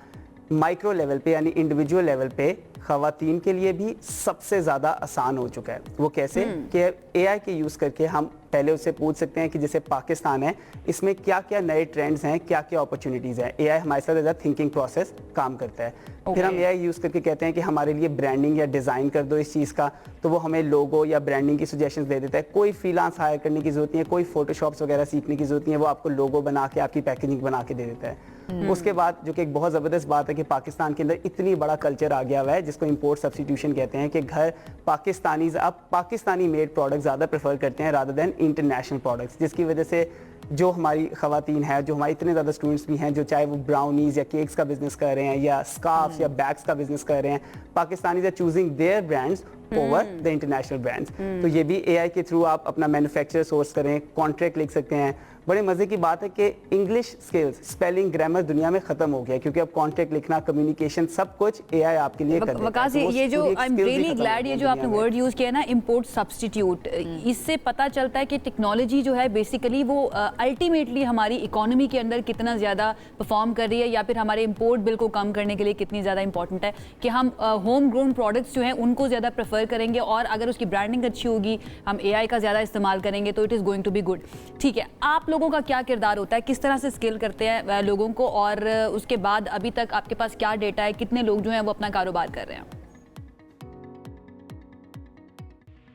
माइक्रो लेवल पे यानी इंडिविजुअल लेवल पे खवातीन के लिए भी सबसे ज़्यादा आसान हो चुका है। वो कैसे कि AI के यूज़ करके हम पहले उससे पूछ सकते हैं कि जैसे पाकिस्तान है, इसमें क्या क्या नए ट्रेंड्स हैं, क्या क्या अपॉर्चुनिटीज़ हैं। AI हमारे साथ एज अ थिंकिंग प्रोसेस काम करता है। फिर हम AI यूज़ करके कहते हैं कि हमारे लिए ब्रांडिंग या डिज़ाइन कर दो इस चीज़ का, तो वो हमें लोगो या ब्रांडिंग की सजेशंस दे देता है। कोई फ्रीलांस हायर करने की ज़रूरत नहीं है, कोई फोटोशॉप्स वगैरह सीखने की ज़रूरत नहीं है, वो आपको लोगो बना के आपकी पैकेजिंग बना के दे देता है। उसके बाद जो कि एक बहुत ज़बरदस्त बात है कि पाकिस्तान के अंदर इतनी बड़ा कल्चर आ गया हुआ है जिसको इंपोर्ट सब्स्टिट्यूशन कहते हैं, कि घर पाकिस्तानी मेड प्रोडक्ट ज़्यादा प्रेफर करते हैं रादर देन इंटरनेशनल प्रोडक्ट्स, जिसकी वजह से जो हमारी खवातीन है, जो हमारे इतने ज़्यादा स्टूडेंट्स भी हैं, जो चाहे वो ब्राउनीज़ या केक्स का बिजनेस कर रहे हैं या स्कार्फ्स या बैग्स का बिजनेस कर रहे हैं, Pakistanis are choosing their brands over the international brands. तो ये भी AI के थ्रू आप अपना मैन्युफैक्चर सोर्स करें, कॉन्ट्रैक्ट लिख सकते हैं। बड़े मज़े की बात है कि इंग्लिश स्किल्स, स्पेलिंग, ग्रामर दुनिया में ख़त्म हो गया, क्योंकि अब कॉन्ट्रैक्ट लिखना, कम्युनिकेशन सब कुछ AI आपके लिए कर देता है। वकास, ये जो आई एम रियली ग्लैड, ये जो आपने वर्ड यूज़ किया ना, इम्पोर्ट सब्स्टिट्यूट, इससे पता चलता है कि टेक्नोलॉजी जो है बेसिकली वो अल्टीमेटली हमारी इकोनॉमी के अंदर कितना ज़्यादा परफॉर्म कर रही है, या फिर हमारे इम्पोर्ट बिल को कम करने के लिए कितनी ज़्यादा इंपॉर्टेंट है कि हम होम ग्रोन प्रोडक्ट्स जो हैं उनको ज़्यादा प्रेफर करेंगे, और अगर उसकी ब्रांडिंग अच्छी होगी, हम AI का ज़्यादा इस्तेमाल करेंगे, तो it is going to be good. ठीक है, आप लोगों का क्या किरदार होता है, किस तरह से स्किल करते हैं लोगों को, और उसके बाद अभी तक आपके पास क्या डेटा है, कितने लोग जो हैं वो अपना कारोबार कर रहे हैं?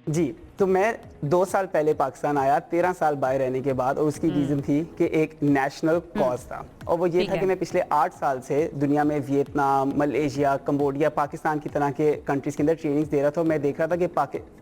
जी, तो मैं 2 साल पहले पाकिस्तान आया, 13 साल बाहर रहने के बाद, और उसकी रीज़न थी कि एक नेशनल कॉज था, और वो ये था कि मैं पिछले 8 साल से दुनिया में वियतनाम, मलेशिया, कंबोडिया, पाकिस्तान की तरह के कंट्रीज़ के अंदर ट्रेनिंग्स दे रहा था। और मैं देख रहा था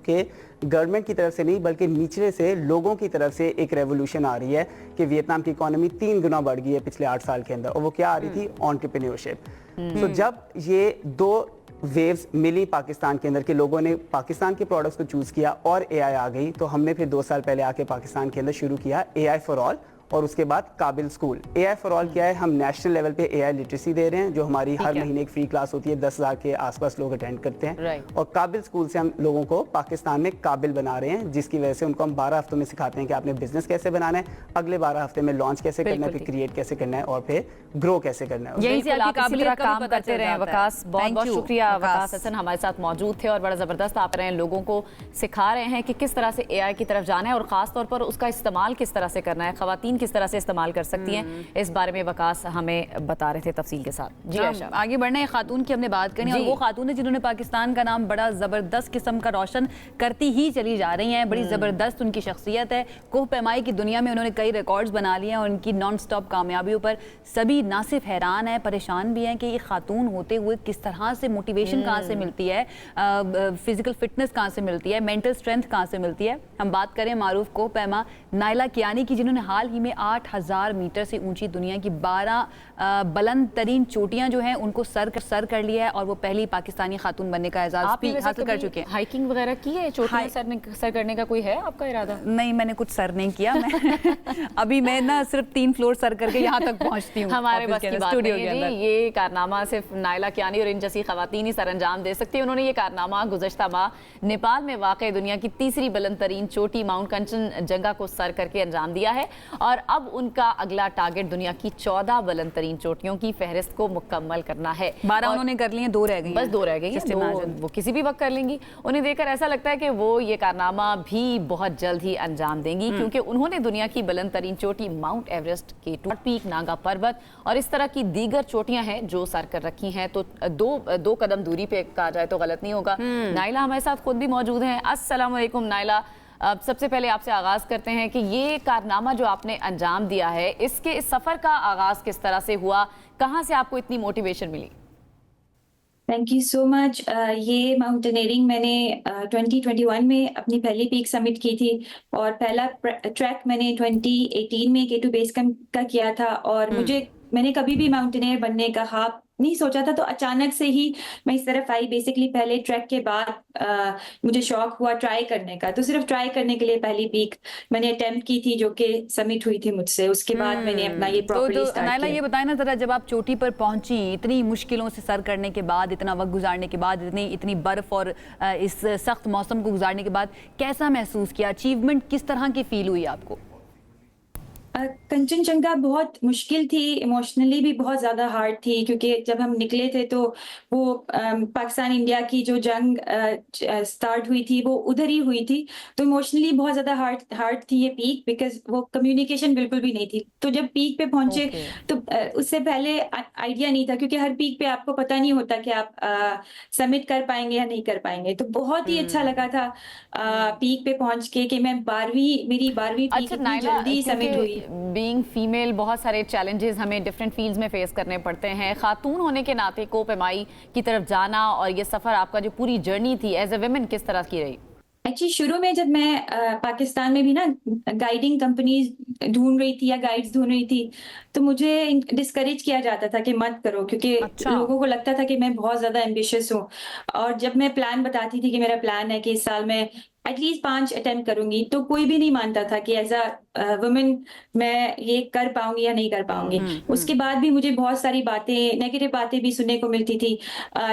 कि गवर्नमेंट की तरफ से नहीं बल्कि निचले से लोगों की तरफ से एक रेवोल्यूशन आ रही है कि वियतनाम की इकोनॉमी 3 गुना बढ़ गई है पिछले 8 साल के अंदर, और वो क्या आ रही थी? एंटरप्रेन्योरशिप। तो जब ये 2 वेव्स मिली पाकिस्तान के अंदर के लोगों ने पाकिस्तान के प्रोडक्ट्स को चूज़ किया और AI आ गई, तो हमने फिर 2 साल पहले आके पाकिस्तान के अंदर शुरू किया AI फॉर ऑल और उसके बाद काबिल स्कूल। AI फॉर ऑल क्या है, हम नेशनल लेवल पे AI लिटरेसी दे रहे हैं, जो हमारी हर महीने एक फ्री क्लास होती है, 10,000 के आसपास लोग अटेंड करते हैं। और काबिल स्कूल से हम लोगों को पाकिस्तान में काबिल बना रहे हैं, जिसकी वजह से उनको हम 12 हफ्तों में सिखाते हैं कि आपने बिजनेस कैसे बनाना है, अगले 12 हफ्ते में लॉन्च कैसे करना है, फिर क्रिएट कैसे करना है और फिर ग्रो कैसे करना है। यही से आपकी काबिलियत का काम करते रहे वकास। बहुत बहुत शुक्रिया वकास हसन हमारे साथ मौजूद थे और बड़ा ज़बरदस्त आप रहे हैं, लोगों को सिखा रहे हैं कि किस तरह से AI की तरफ जाना है और ख़ास तौर पर उसका इस्तेमाल किस तरह से करना है, ख़वातीन किस तरह से इस्तेमाल कर सकती हैं, इस बारे में वकास हमें बता रहे थे तफसील के साथ। जी आगे बढ़ना है, खातून की हमने बात करनी और वो खातून है जिन्होंने पाकिस्तान का नाम बड़ा ज़बरदस्त किस्म का रोशन करती ही चली जा रही हैं। बड़ी ज़बरदस्त उनकी शख्सियत है, कोह पैमाई की दुनिया में उन्होंने कई रिकॉर्ड्स बना लिए हैं और उनकी नॉन स्टॉप कामयाबियों पर सभी ना सिर्फ हैरान है, परेशान भी हैं कि ये खातून होते हुए किस तरह से मोटिवेशन कहाँ से मिलती है, फिजिकल फिटनेस कहाँ से मिलती है, मेंटल स्ट्रेंथ कहाँ से मिलती है। हम बात करें मारूफ कोह पैमा नायला कियानी की, जिन्होंने हाल ही में 8,000 मीटर से ऊंची दुनिया की 12 बुलंद तरीन चोटियां जो हैं उनको सर कर लिया है और वो पहली पाकिस्तानी खातून बनने का एजाज भी हासिल कर चुके हैं। हाइकिंग वगैरह की है, चोटियां सर करने का कोई है आपका इरादा? नहीं, मैंने कुछ सर नहीं किया। मैं अभी मैं ना सिर्फ 3 फ्लोर सर करके यहाँ तक पहुँचती हूँ। हमारे बस की बात नहीं है जी, ये कारनामा सिर्फ नायला कियानी और इन जैसी खवातीन ही सर अंजाम दे सकती है। उन्होंने ये कारनामा गुज़श्ता माह नेपाल में वाक़ दुनिया की तीसरी बुलंद तरीन चोटी माउंट कंचनजंगा को सर करके अंजाम दिया है और अब उनका अगला टारगेट दुनिया की 14 बुलंद तरीन चोटियों की फहरिस्त को मुकम्मल करना है। 12 उन्होंने कर लिए, 2 रह गई, बस 2 रह गई हैं। वो किसी भी वक्त कर लेंगी। उन्हें देखकर ऐसा लगता है कि वो ये कारनामा भी बहुत जल्द ही अंजाम देंगी, क्योंकि उन्होंने दुनिया की बुलंद तरीन चोटी mount Everest, K2 peak, Naga पर्वत और इस तरह की दीगर चोटियां हैं जो सर कर रखी हैं। तो दो कदम दूरी पे कहा जाए तो गलत नहीं होगा। नाइला हमारे साथ खुद भी मौजूद हैं। अस्सलाम वालेकुम नाइला, सबसे पहले आपसे आगाज करते हैं कि ये कारनामा जो आपने अंजाम दिया है, इसके इस सफर का आगाज किस तरह से हुआ, कहाँ से आपको इतनी मोटिवेशन मिली? Thank you so much. ये माउंटेनियरिंग मैंने 2021 में अपनी पहली पीक समिट की थी और पहला ट्रैक मैंने 2018 में K2 बेस कैंप का किया था और मैंने कभी भी माउंटेनियर बनने का ख्वाब नहीं सोचा था, तो अचानक से ही मैं इस तरफ आई। बेसिकली पहले ट्रैक के बाद मुझे शौक हुआ ट्राई करने का, तो सिर्फ ट्राई करने के लिए पहली पीक मैंने अटेम्प्ट की थी जो कि सबमिट हुई थी मुझसे। उसके बाद मैंने अपना ये प्रॉपर्ली स्टार्ट नायला किया। ये बताएं ना जरा, जब आप चोटी पर पहुंची, इतनी मुश्किलों से सर करने के बाद, इतना वक्त गुजारने के बाद, इतनी बर्फ और इस सख्त मौसम को गुजारने के बाद कैसा महसूस किया? अचीवमेंट किस तरह की फील हुई आपको? कंचनजंगा बहुत मुश्किल थी, इमोशनली भी बहुत ज़्यादा हार्ड थी, क्योंकि जब हम निकले थे तो वो पाकिस्तान इंडिया की जो जंग स्टार्ट हुई थी वो उधर ही हुई थी, तो इमोशनली बहुत ज़्यादा हार्ड थी ये पीक, बिकॉज वो कम्युनिकेशन बिल्कुल भी नहीं थी। तो जब पीक पे पहुंचे तो उससे पहले आइडिया नहीं था, क्योंकि हर पीक पे आपको पता नहीं होता कि आप सबमिट कर पाएंगे या नहीं कर पाएंगे। तो बहुत ही अच्छा लगा था पीक पे पहुंच के कि मैं मेरी 12वीं पीक इतनी जल्दी सबमिट हुई। बीइंग फीमेल बहुत सारे चैलेंजेस हमें डिफरेंट फील्ड्स में फेस करने पड़ते हैं। खातून होने के नाते कोह पैमाई की तरफ जाना और ये सफ़र, आपका जो पूरी जर्नी थी एज ए वुमेन, किस तरह की रही? एक्चुअली शुरू में जब मैं पाकिस्तान में भी ना गाइडिंग कंपनीज ढूंढ रही थी या गाइड्स ढूंढ रही थी, तो मुझे डिस्करेज किया जाता था कि मत करो, क्योंकि लोगों को लगता था कि मैं बहुत ज़्यादा एम्बिशियस हूँ। और जब मैं प्लान बताती थी कि मेरा प्लान है कि इस साल मैं एटलीस्ट 5 अटेम्प्ट करूंगी, तो कोई भी नहीं मानता था कि एज अ वुमेन मैं ये कर पाऊंगी या नहीं कर पाऊंगी। उसके बाद भी मुझे बहुत सारी बातें, नेगेटिव बातें भी सुनने को मिलती थी,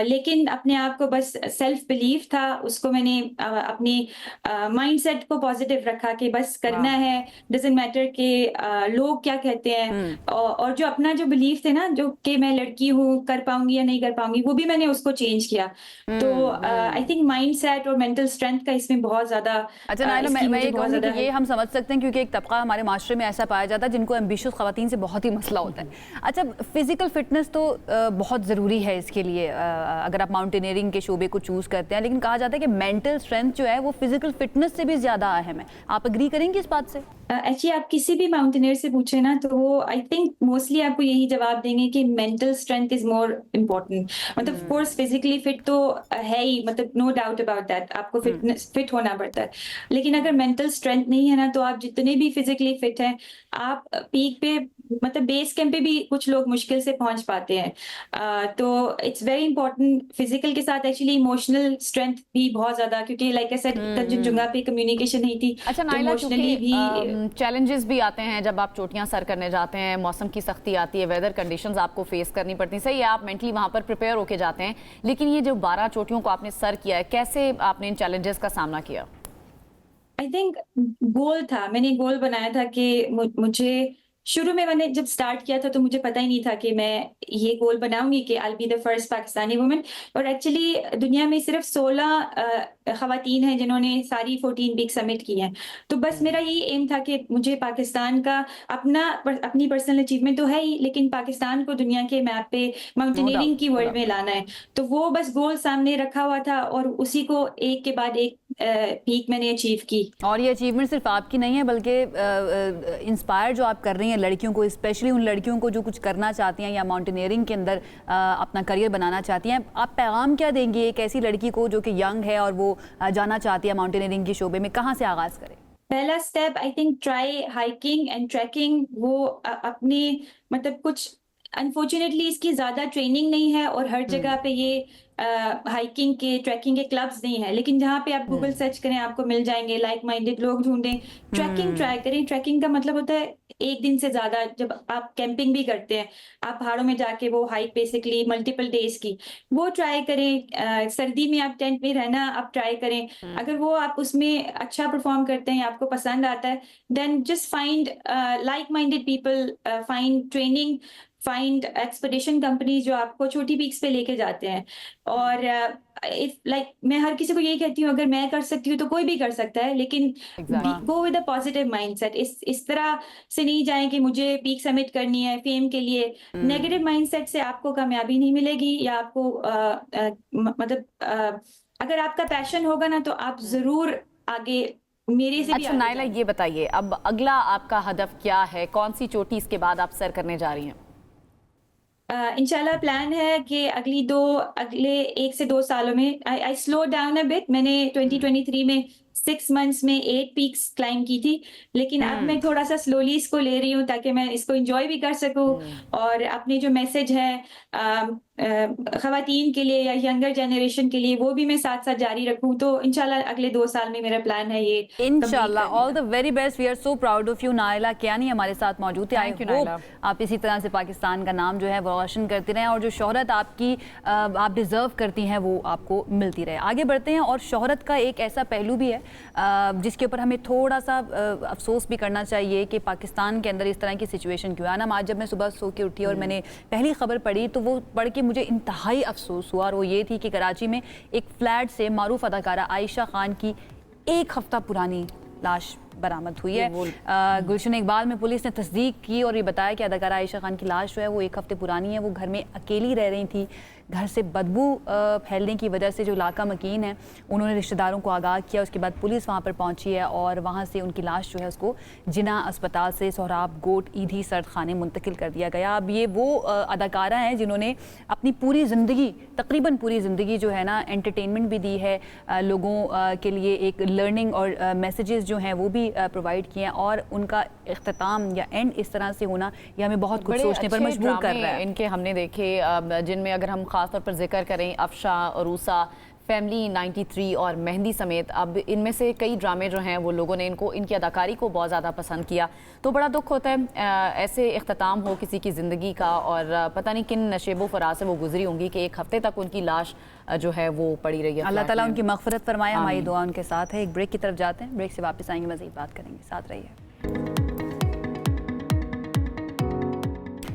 लेकिन अपने आप को बस सेल्फ बिलीफ था, उसको मैंने अपनी माइंडसेट को पॉजिटिव रखा कि बस करना है, डजंट मैटर कि लोग क्या कहते हैं। और जो अपना जो बिलीफ थे ना, जो कि मैं लड़की हूँ, कर पाऊंगी या नहीं कर पाऊंगी, वो भी मैंने उसको चेंज किया। तो आई थिंक माइंडसेट और मेंटल स्ट्रेंथ का इसमें बहुत ज्यादा। अच्छा नायला, मैं ये कहूँगी कि ये हम समझ सकते हैं, क्योंकि एक तबका हमारे माशरे में ऐसा पाया जाता है जिनको एम्बिशियस खवातीन से बहुत ही मसला होता है। अच्छा, फिजिकल फिटनेस तो बहुत ज़रूरी है इसके लिए अगर आप माउंटेनियरिंग के शोबे को चूज़ करते हैं, लेकिन कहा जाता है कि मेंटल स्ट्रेंथ जो है वो फिजिकल फिटनेस से भी ज़्यादा अहम है। आप एग्री करेंगे इस बात से? एक्चुअली आप किसी भी माउंटेनियर से पूछे ना, तो वो आई थिंक मोस्टली आपको यही जवाब देंगे कि mental strength is more important. मतलब ऑफ कोर्स फिजिकली फिट तो है ही, मतलब नो डाउट अबाउट दैट, आपको फिट होना पड़ता है, लेकिन अगर मेंटल स्ट्रेंथ नहीं है ना, तो आप जितने भी फिजिकली फिट हैं, आप पीक पे मतलब बेस कैंप पे भी कुछ लोग मुश्किल से पहुंच पाते हैं। तो इट्स वेरी इंपॉर्टेंट फिजिकल के साथ एक्चुअली इमोशनल स्ट्रेंथ भी बहुत ज्यादा, क्योंकि लाइक आई सेड कंचनजंगा पे कम्युनिकेशन नहीं थी। अच्छा तो नाइला, इमोशनली भी चैलेंजेस भी आते हैं जब आप चोटियां सर करने जाते हैं, मौसम की सख्ती आती है, वेदर कंडीशंस आपको फेस करनी पड़ती हैं। सही है, आप मेंटली वहां पर प्रिपेयर होके जाते हैं, लेकिन ये जो 12 चोटियों को आपने सर किया है, कैसे आपने इन चैलेंजेस का सामना किया? आई थिंक गोल था, मैंने गोल बनाया था कि मुझे शुरू में मैंने जब स्टार्ट किया था तो मुझे पता ही नहीं था कि मैं ये गोल बनाऊंगी कि I be the first Pakistani women. और एक्चुअली दुनिया में सिर्फ 16 खवातीन हैं जिन्होंने सारी 14 वीक समिट की हैं। तो बस मेरा यही एम था कि मुझे पाकिस्तान का अपनी पर्सनल अचीवमेंट तो है ही, लेकिन पाकिस्तान को दुनिया के मैप पे माउंटेनियरिंग की वर्ल्ड में लाना है। तो वो बस गोल सामने रखा हुआ था और उसी को एक के बाद एक पीक मैंने अचीव की। और ये अचीवमेंट सिर्फ आपकी नहीं है, बल्कि इंस्पायर जो आप कर रही हैं लड़कियों को, स्पेशली उन लड़कियों को जो कुछ करना चाहती हैं या माउंटेनियरिंग के अंदर अपना करियर बनाना चाहती हैं। आप पैगाम क्या देंगी एक ऐसी लड़की को जो कि यंग है और वो जाना चाहती है माउंटेनियरिंग के शोबे में? कहाँ से आगाज़ करें? पहला step I think try hiking and trekking. वो अपनी मतलब कुछ अनफॉर्चुनेटली इसकी ज़्यादा ट्रेनिंग नहीं है और हर जगह पे ये हाइकिंग के ट्रैकिंग के क्लब्स नहीं है, लेकिन जहाँ पे आप गूगल सर्च करें आपको मिल जाएंगे। लाइक माइंडेड लोग ढूंढें, ट्रैकिंग ट्राई करें। ट्रैकिंग का मतलब होता है एक दिन से ज्यादा, जब आप कैंपिंग भी करते हैं, आप पहाड़ों में जाके वो हाइक बेसिकली मल्टीपल डेज की वो ट्राई करें। सर्दी में आप टेंट में रहना आप ट्राई करें। अगर वो आप उसमें अच्छा परफॉर्म करते हैं, आपको पसंद आता है, then just find like minded people, find training, find expedition companies जो आपको छोटी पीक्स पे लेके जाते हैं। और मैं हर किसी को यही कहती हूँ, अगर मैं कर सकती हूँ तो कोई भी कर सकता है, लेकिन go with a positive mindset. इस तरह से नहीं जाएं कि मुझे पीक समिट करनी है फेम के लिए। नेगेटिव माइंडसेट से आपको कामयाबी नहीं मिलेगी, या आपको अगर आपका पैशन होगा ना तो आप जरूर आगे मेरे से भी। अच्छा नाइला, ये बताइए अब अगला आपका हदफ क्या है? कौन सी चोटी इसके बाद आप सर करने जा रही हैं? इंशाल्लाह प्लान है कि अगले 1 से 2 सालों में I slow down a bit. मैंने 2023 में 6 मंथ्स में 8 पीक्स क्लाइम की थी, लेकिन अब मैं थोड़ा सा स्लोली इसको ले रही हूँ ताकि मैं इसको एंजॉय भी कर सकूँ और अपने जो मैसेज है खवातीन के लिए या यंगर जनरेशन के लिए वो भी मैं साथ साथ जारी रखूँ। तो इंशाल्लाह अगले 2 साल में मेरा प्लान है ये। इंशाल्लाह all the very best. We are so proud of you. Naila Kiani हमारे साथ मौजूद है। आई होप आप इसी तरह से पाकिस्तान का नाम जो है वो रोशन करते रहें और जो शोहरत आपकी आप डिज़र्व करती हैं वो आपको मिलती रहे। आगे बढ़ते हैं। और शोहरत का एक ऐसा पहलू भी है जिसके ऊपर हमें थोड़ा सा अफसोस भी करना चाहिए कि पाकिस्तान के अंदर इस तरह की सिचुएशन क्यों है ना। आज जब मैं सुबह सो के उठी और मैंने पहली खबर पढ़ी तो वो पढ़ के मुझे इंतहाई अफसोस हुआ, और वो ये थी कि कराची में एक फ्लैट से मारूफ अदाकारा आयशा खान की 1 हफ्ता पुरानी लाश बरामद हुई है। गुलशन इकबाल में पुलिस ने तस्दीक की और ये बताया कि अदाकारा आयशा खान की लाश जो है वो 1 हफ्ते पुरानी है। वो घर में अकेली रह रही थी। घर से बदबू फैलने की वजह से जो इलाका मकीन है उन्होंने रिश्तेदारों को आगाह किया। उसके बाद पुलिस वहाँ पर पहुँची है और वहाँ से उनकी लाश जो है उसको जिना अस्पताल से सोहराब गोट ईदी सर्द खाने मुंतकिल कर दिया गया। अब ये वो अदाकारा हैं जिन्होंने अपनी पूरी ज़िंदगी, तकरीबन पूरी ज़िंदगी जो है ना, एंटरटेनमेंट भी दी है लोगों के लिए, एक लर्निंग और मैसेजेस जो हैं वो भी प्रोवाइड किए हैं, और उनका इख्तिताम या एंड इस तरह से होना ये हमें बहुत कुछ सोचने पर मजबूर कर रहा है। इनके हमने देखे जिनमें अगर हम खास तौर पर जिक्र करें अफशा, रूसा, फैमिली 93 और मेहंदी समेत, अब इनमें से कई ड्रामे जो हैं वो लोगों ने इनकी अदाकारी को बहुत ज़्यादा पसंद किया। तो बड़ा दुख होता है ऐसे इख्तिताम हो किसी की ज़िंदगी का, और पता नहीं किन नशेबो फराज से वो गुजरी होंगी कि 1 हफ्ते तक उनकी लाश जो है वो पड़ी रही है। अल्लाह ताला उनकी मग़फ़िरत फरमाए, हमारी दुआ उनके साथ है। एक ब्रेक की तरफ जाते हैं, ब्रेक से वापस आएंगे, मज़ीद बात करेंगे, साथ रहिए।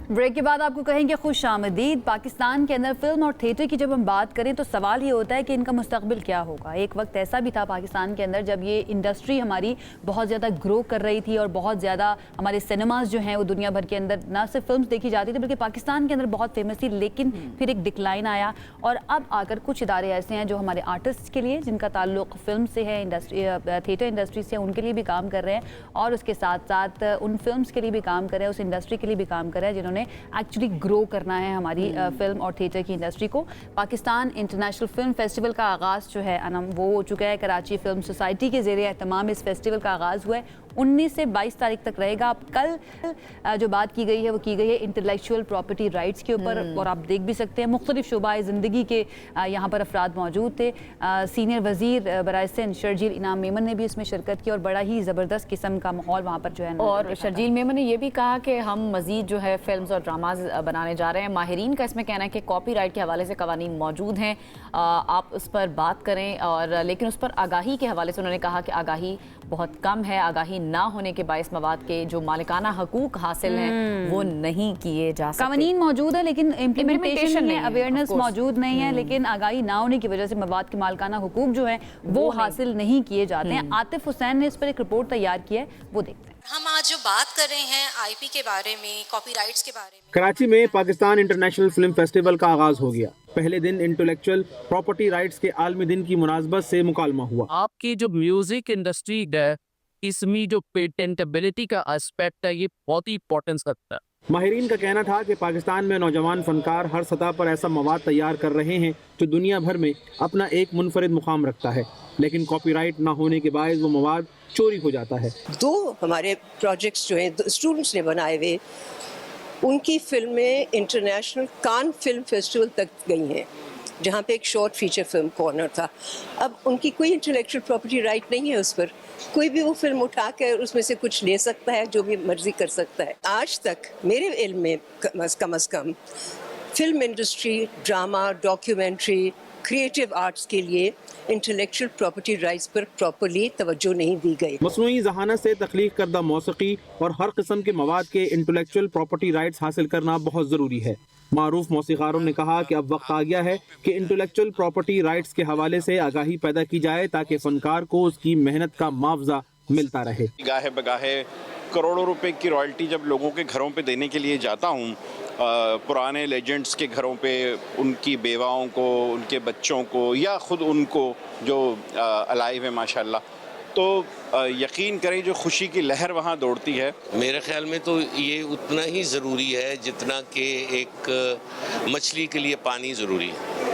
ब्रेक के बाद आपको कहेंगे खुश आमदीद। पाकिस्तान के अंदर फिल्म और थिएटर की जब हम बात करें तो सवाल ये होता है कि इनका मुस्तकबिल क्या होगा। एक वक्त ऐसा भी था पाकिस्तान के अंदर जब ये इंडस्ट्री हमारी बहुत ज़्यादा ग्रो कर रही थी और बहुत ज़्यादा हमारे सिनेमाज जो हैं वो दुनिया भर के अंदर ना सिर्फ फिल्म देखी जाती थी बल्कि पाकिस्तान के अंदर बहुत फेमस थी, लेकिन फिर एक डिक्लाइन आया। और अब आकर कुछ इदारे ऐसे हैं जो हमारे आर्टिस्ट के लिए, जिनका ताल्लुक फिल्म से है, थिएटर इंडस्ट्री से, उनके लिए भी काम कर रहे हैं, और उसके साथ साथ उन फिल्म्स के लिए भी काम कर रहे हैं, उस इंडस्ट्री के लिए भी काम कर रहे हैं जिन्होंने हमें एक्चुअली ग्रो करना है हमारी फिल्म और थिएटर की इंडस्ट्री को। पाकिस्तान इंटरनेशनल फिल्म फेस्टिवल का आगाज़ जो है अनम वो हो चुका है। कराची फिल्म सोसाइटी के ज़रिए एहतमाम इस फेस्टिवल का आगाज़ हुआ है, 19 से 22 तारीख तक रहेगा। अब कल जो बात की गई है वो की गई है इंटेलेक्चुअल प्रॉपर्टी राइट्स के ऊपर, और आप देख भी सकते हैं मुख्तलिफ शुबाए ज़िंदगी के यहाँ पर अफराद मौजूद थे। सीनियर वज़ीर बराए सिंध शर्जील इनाम मेमन ने भी इसमें शिरकत की और बड़ा ही ज़बरदस्त किस्म का माहौल वहाँ पर जो है। और शर्जील मेमन ने यह भी कहा कि हम मज़ीद जो है फिल्म्स और ड्रामाज बनाने जा रहे हैं। माहिरीन का इसमें कहना है कि कॉपीराइट के हवाले से कवानीन मौजूद हैं, आप उस पर बात करें, और लेकिन उस पर आगाही के हवाले से उन्होंने कहा कि आगाही बहुत कम है। आगाही ना होने के बायस मवाद के जो मालिकाना हकूक हासिल हैं वो नहीं किए जा सकते। कानून मौजूद है लेकिन इम्प्लीमेंटेशन में अवेयरनेस मौजूद नहीं है, लेकिन आगाही ना होने की वजह से मवाद के मालिकाना हकूक जो है वो हासिल नहीं किए जाते हैं। आतिफ हुसैन ने इस पर एक रिपोर्ट तैयार की है, वो देखते हैं। हम आज जो बात कर रहे हैं आईपी के बारे में, कॉपीराइट्स के बारे में। कराची में पाकिस्तान इंटरनेशनल फिल्म फेस्टिवल का आगाज हो गया। पहले दिन इंटेलेक्चुअल प्रॉपर्टी राइट्स के आलमी दिन की मुनासबत से मुकालमा हुआ। आपकी जो म्यूजिक इंडस्ट्री है इसमें जो पेटेंटेबिलिटी का एस्पेक्ट है ये बहुत ही इंपॉर्टेंस रखता है। माहिरीन का कहना था कि पाकिस्तान में नौजवान फनकार हर सतह पर ऐसा मवाद तैयार कर रहे हैं जो दुनिया भर में अपना एक मुनफरिद मुकाम रखता है, लेकिन कॉपीराइट ना होने के बायस वो मवाद चोरी हो जाता है। 2 हमारे प्रोजेक्ट्स जो हैं स्टूडेंट्स ने बनाए हुए, उनकी फिल्में इंटरनेशनल कान फिल्म फेस्टिवल तक गई हैं, जहाँ पे एक शॉर्ट फीचर फिल्म कॉर्नर था। अब उनकी कोई इंटेलेक्चुअल प्रॉपर्टी राइट नहीं है उस पर, कोई भी वो फिल्म उठा कर उसमें से कुछ ले सकता है, जो भी मर्जी कर सकता है। आज तक मेरे इल्म में कम से कम film industry, drama, documentary, creative arts के लिए इंटेलेक्चुअल प्रॉपर्टी राइट्स पर प्रॉपर्ली तवज्जो नहीं दी गई। मसनूई ज़हानत से तख्लीक करदा मौसीकी और हर किस्म के मवाद के इंटेलेक्चुअल प्रॉपर्टी राइट्स हासिल करना बहुत ज़रूरी है। मारूफ मौसीकारों ने कहा कि अब वक्त आ गया है कि इंटेलेक्चुअल प्रॉपर्टी राइट्स के हवाले से आगाही पैदा की जाए ताकि फनकार को उसकी मेहनत का मुआवजा मिलता रहे। गाहे बगाहे करोड़ों रुपए की रॉयल्टी जब लोगों के घरों पे देने के लिए जाता हूँ, पुराने लेजेंड्स के घरों पे उनकी बेवाओं को, उनके बच्चों को या ख़ुद उनको जो अलाइव है माशाल्लाह, तो यकीन करें जो खुशी की लहर वहाँ दौड़ती है। मेरे ख्याल में तो ये उतना ही ज़रूरी है जितना कि एक मछली के लिए पानी ज़रूरी है।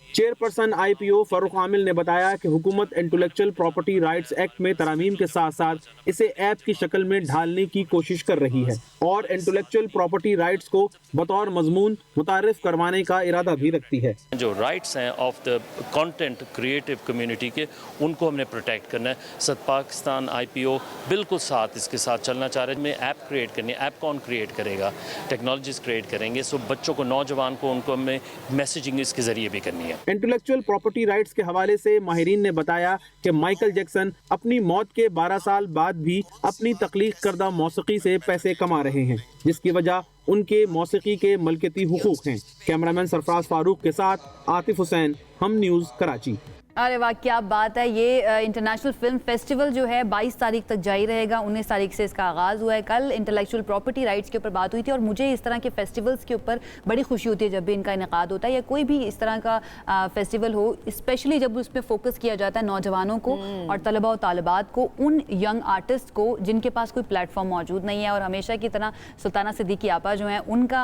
चेयरपर्सन IPO फारूक आमिल ने बताया कि हुकूमत इंटेलेक्चुअल प्रॉपर्टी राइट्स एक्ट में तरामीम के साथ साथ इसे ऐप की शक्ल में ढालने की कोशिश कर रही है और इंटेलेक्चुअल प्रॉपर्टी राइट्स को बतौर मजमून मुतारिफ करवाने का इरादा भी रखती है। जो राइट्स हैं of the content creative community के, उनको हमने प्रोटेक्ट करना है। सद पाकिस्तान IPO बिल्कुल साथ इसके साथ चलना चाह रहे हैं। हमें ऐप क्रिएट करनी है, ऐप कौन क्रिएट करेगा, टेक्नोलॉजीज क्रिएट करेंगे। सो बच्चों को, नौजवान को, उनको हमें मैसेजिंग इसके ज़रिए भी करनी है। इंटेलेक्चुअल प्रॉपर्टी राइट्स के हवाले से माहिरीन ने बताया कि माइकल जैक्सन अपनी मौत के 12 साल बाद भी अपनी तख्लीक करदा मौसीकी से पैसे कमा रहे हैं, जिसकी वजह उनके मौसीकी के मलकती हुकूक हैं। कैमरामैन सरफराज फारूक के साथ आतिफ हुसैन, हम न्यूज़, कराची। अरे वाह, क्या बात है। ये इंटरनेशनल फिल्म फेस्टिवल जो है 22 तारीख तक जारी रहेगा। 19 तारीख से इसका आगाज़ हुआ है। कल इंटेलेक्चुअल प्रॉपर्टी राइट्स के ऊपर बात हुई थी और मुझे इस तरह के फेस्टिवल्स के ऊपर बड़ी खुशी होती है जब भी इनका इनेकाद होता है या कोई भी इस तरह का फेस्टिवल हो, स्पेशली जब उसमें फोकस किया जाता है नौजवानों को और तलबा और तालिबात को, उन यंग आर्टिस्ट को जिनके पास कोई प्लेटफॉर्म मौजूद नहीं है। और हमेशा की तरह सुल्ताना सिद्दीकी आपा जो हैं, उनका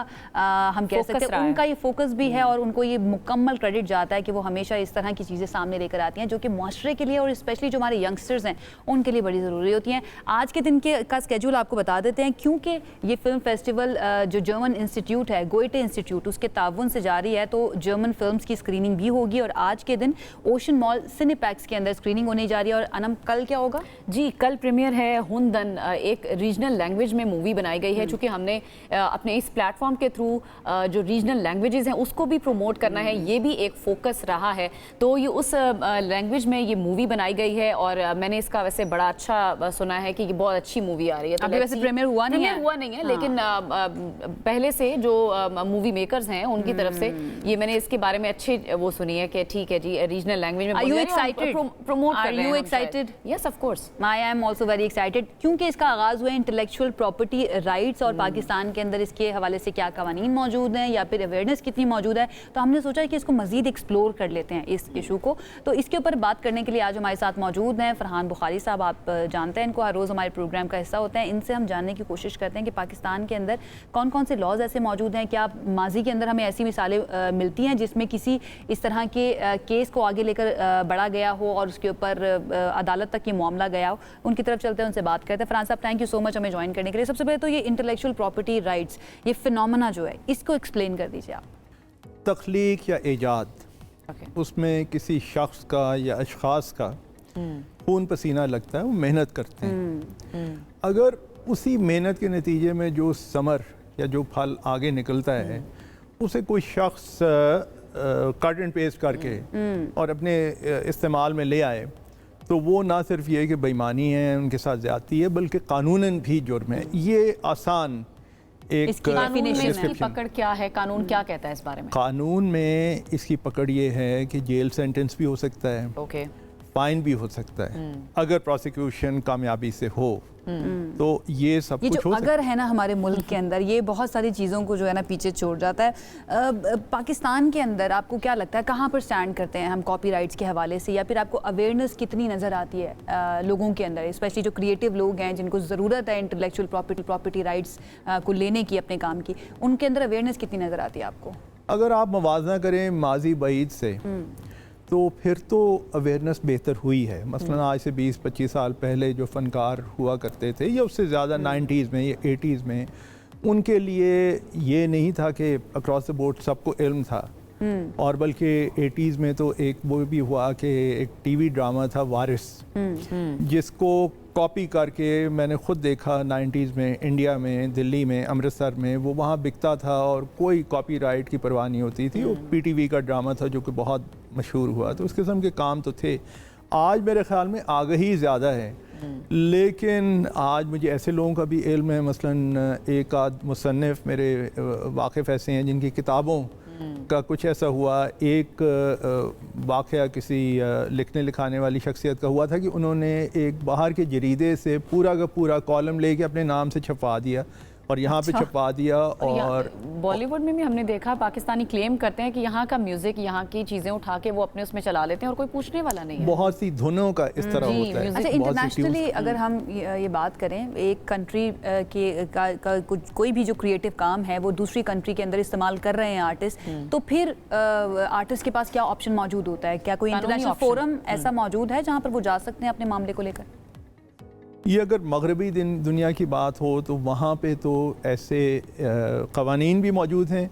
हम कह सकते हैं उनका ये फोकस भी है और उनको ये मुकम्मल क्रेडिट जाता है कि वो हमेशा इस तरह की चीज़ें सामने लेकर आती हैं जो कि माशरे के लिए और स्पेशली जो हमारे यंगस्टर्स हैं उनके लिए बड़ी ज़रूरी होती हैं। आज के दिन का स्केड्यूल आपको बता देते हैं, क्योंकि ये फिल्म फेस्टिवल जो जर्मन इंस्टीट्यूट है, गोएटे इंस्टीट्यूट, उसके ताउन से जारी है, तो जर्मन फिल्म्स की स्क्रीनिंग भी होगी और आज के दिन ओशन मॉल सिनेपैक्स के अंदर स्क्रीनिंग होने जा रही है। और अनम, कल क्या होगा? जी, कल प्रीमियर है हुंदन, एक रीजनल लैंग्वेज में मूवी बनाई गई है। चूँकि हमने अपने इस प्लेटफॉर्म के थ्रू जो रीजनल लैंग्वेजेस हैं उसको भी प्रमोट करना है, ये भी एक फोकस रहा है। तो ये उस लैंग्वेज में ये मूवी बनाई गई है और मैंने इसका वैसे बड़ा अच्छा सुना है कि ये बहुत अच्छी मूवी आ रही है। तो अभी वैसे प्रीमियर हुआ नहीं है, लेकिन पहले से जो मूवी मेकर्स हैं उनकी तरफ से ये मैंने इसके बारे में अच्छे वो सुनी है कि ठीक है जी, रीजनल लैंग्वेज में प्रमोट कर रहे हैं। Excited? Yes, of course, I am also very excited, क्योंकि इसका आगाज़ हुआ है इंटेलेक्चुअल प्रॉपर्टी राइट्स और पाकिस्तान के अंदर इसके हवाले से क्या कवानीन मौजूद हैं या फिर अवेयरनेस कितनी मौजूद है। तो हमने सोचा कि इसको मज़ीद एक्सप्लोर कर लेते हैं इस इशू को। तो इसके ऊपर बात करने के लिए आज हमारे साथ मौजूद हैं फरहान बुखारी साहब। आप जानते हैं इनको, हर रोज़ हमारे प्रोग्राम का हिस्सा होते हैं। इनसे हम जानने की कोशिश करते हैं कि पाकिस्तान के अंदर कौन कौन से लॉज ऐसे मौजूद हैं, क्या माजी के अंदर हमें ऐसी मिसालें मिलती हैं जिसमें किसी इस तरह के केस को आगे लेकर बढ़ा गया हो और उसके ऊपर अदालत तक ये मामला गया हो। उनकी तरफ चलते हैं, उनसे बात करते हैं। फरहान साहब, थैंक यू सो मच हमें ज्वाइन करने के लिए। सबसे पहले तो ये इंटेलेक्चुअल प्रॉपर्टी राइट्स, ये फिनोमेना जो है, इसको एक्सप्लेन कर दीजिए आप। तख्लीक या ईजाद, उसमें किसी शख्स का या अशखास का खून पसीना लगता है, वो मेहनत करते हैं। अगर उसी मेहनत के नतीजे में जो समर या जो फल आगे निकलता है उसे कोई शख्स कट एंड पेस्ट करके और अपने इस्तेमाल में ले आए, तो वो ना सिर्फ ये कि बेईमानी है, उनके साथ ज़्यादती है, बल्कि कानूनन भी जुर्म है। ये आसान एक इसकी पकड़ क्या है, कानून क्या कहता है इस बारे में? कानून में इसकी पकड़ ये है कि जेल सेंटेंस भी हो सकता है, फाइन भी हो सकता है, अगर प्रोसिक्यूशन कामयाबी से हो तो ये सब ये कुछ जो हो अगर है ना हमारे मुल्क के अंदर, ये बहुत सारी चीज़ों को जो है ना पीछे छोड़ जाता है। पाकिस्तान के अंदर आपको क्या लगता है कहाँ पर स्टैंड करते हैं हम कॉपीराइट्स के हवाले से, या फिर आपको अवेयरनेस कितनी नज़र आती है लोगों के अंदर, स्पेशली जो क्रिएटिव लोग हैं जिनको ज़रूरत है इंटेलेक्चुअल प्रॉपर्टी राइट्स को लेने की अपने काम की, उनके अंदर अवेयरनेस कितनी नज़र आती है आपको? अगर आप मुवाजना करें माजी बईद से तो फिर तो अवेयरनेस बेहतर हुई है। मसलन आज से 20-25 साल पहले जो फ़नकार हुआ करते थे या उससे ज़्यादा 90s में या 80s में, उनके लिए ये नहीं था कि अक्रॉस द बोर्ड सबको इल्म था, और बल्कि 80s में तो एक वो भी हुआ कि एक टीवी ड्रामा था वारिस, जिसको कॉपी करके मैंने ख़ुद देखा 90s में इंडिया में, दिल्ली में, अमृतसर में, वो वहाँ बिकता था और कोई कॉपीराइट की परवाह नहीं होती थी। वो PTV का ड्रामा था जो कि बहुत मशहूर हुआ, तो उस किस्म के काम तो थे। आज मेरे ख़्याल में आगाही ज़्यादा है, लेकिन आज मुझे ऐसे लोगों का भी इल्म है, मसलन एक आध मुसन्निफ़ मेरे वाकिफ़ ऐसे हैं जिनकी किताबों का कुछ ऐसा हुआ। एक वाक़या किसी लिखने लिखाने वाली शख्सियत का हुआ था कि उन्होंने एक बाहर के जरीदे से पूरा का पूरा कॉलम लेके अपने नाम से छपवा दिया और यहाँ पे छपवा दिया। और बॉलीवुड में भी हमने देखा पाकिस्तानी क्लेम करते हैं कि यहाँ का म्यूजिक, यहाँ की चीज़ें उठा के वो अपने उसमें चला लेते हैं और कोई पूछने वाला नहीं है। बहुत सी धुनों का इस तरह होता है। अच्छा, इंटरनेशनली अगर हम ये बात करें, एक कंट्री के कोई भी जो क्रिएटिव काम है वो दूसरी कंट्री के अंदर इस्तेमाल कर रहे हैं आर्टिस्ट, तो फिर आर्टिस्ट के पास क्या ऑप्शन मौजूद होता है? क्या कोई इंटरनेशनल फोरम ऐसा मौजूद है जहाँ पर वो जा सकते हैं अपने मामले को लेकर? ये अगर मगरबी दुनिया की बात हो तो वहाँ पे तो ऐसे क़वानीन भी मौजूद हैं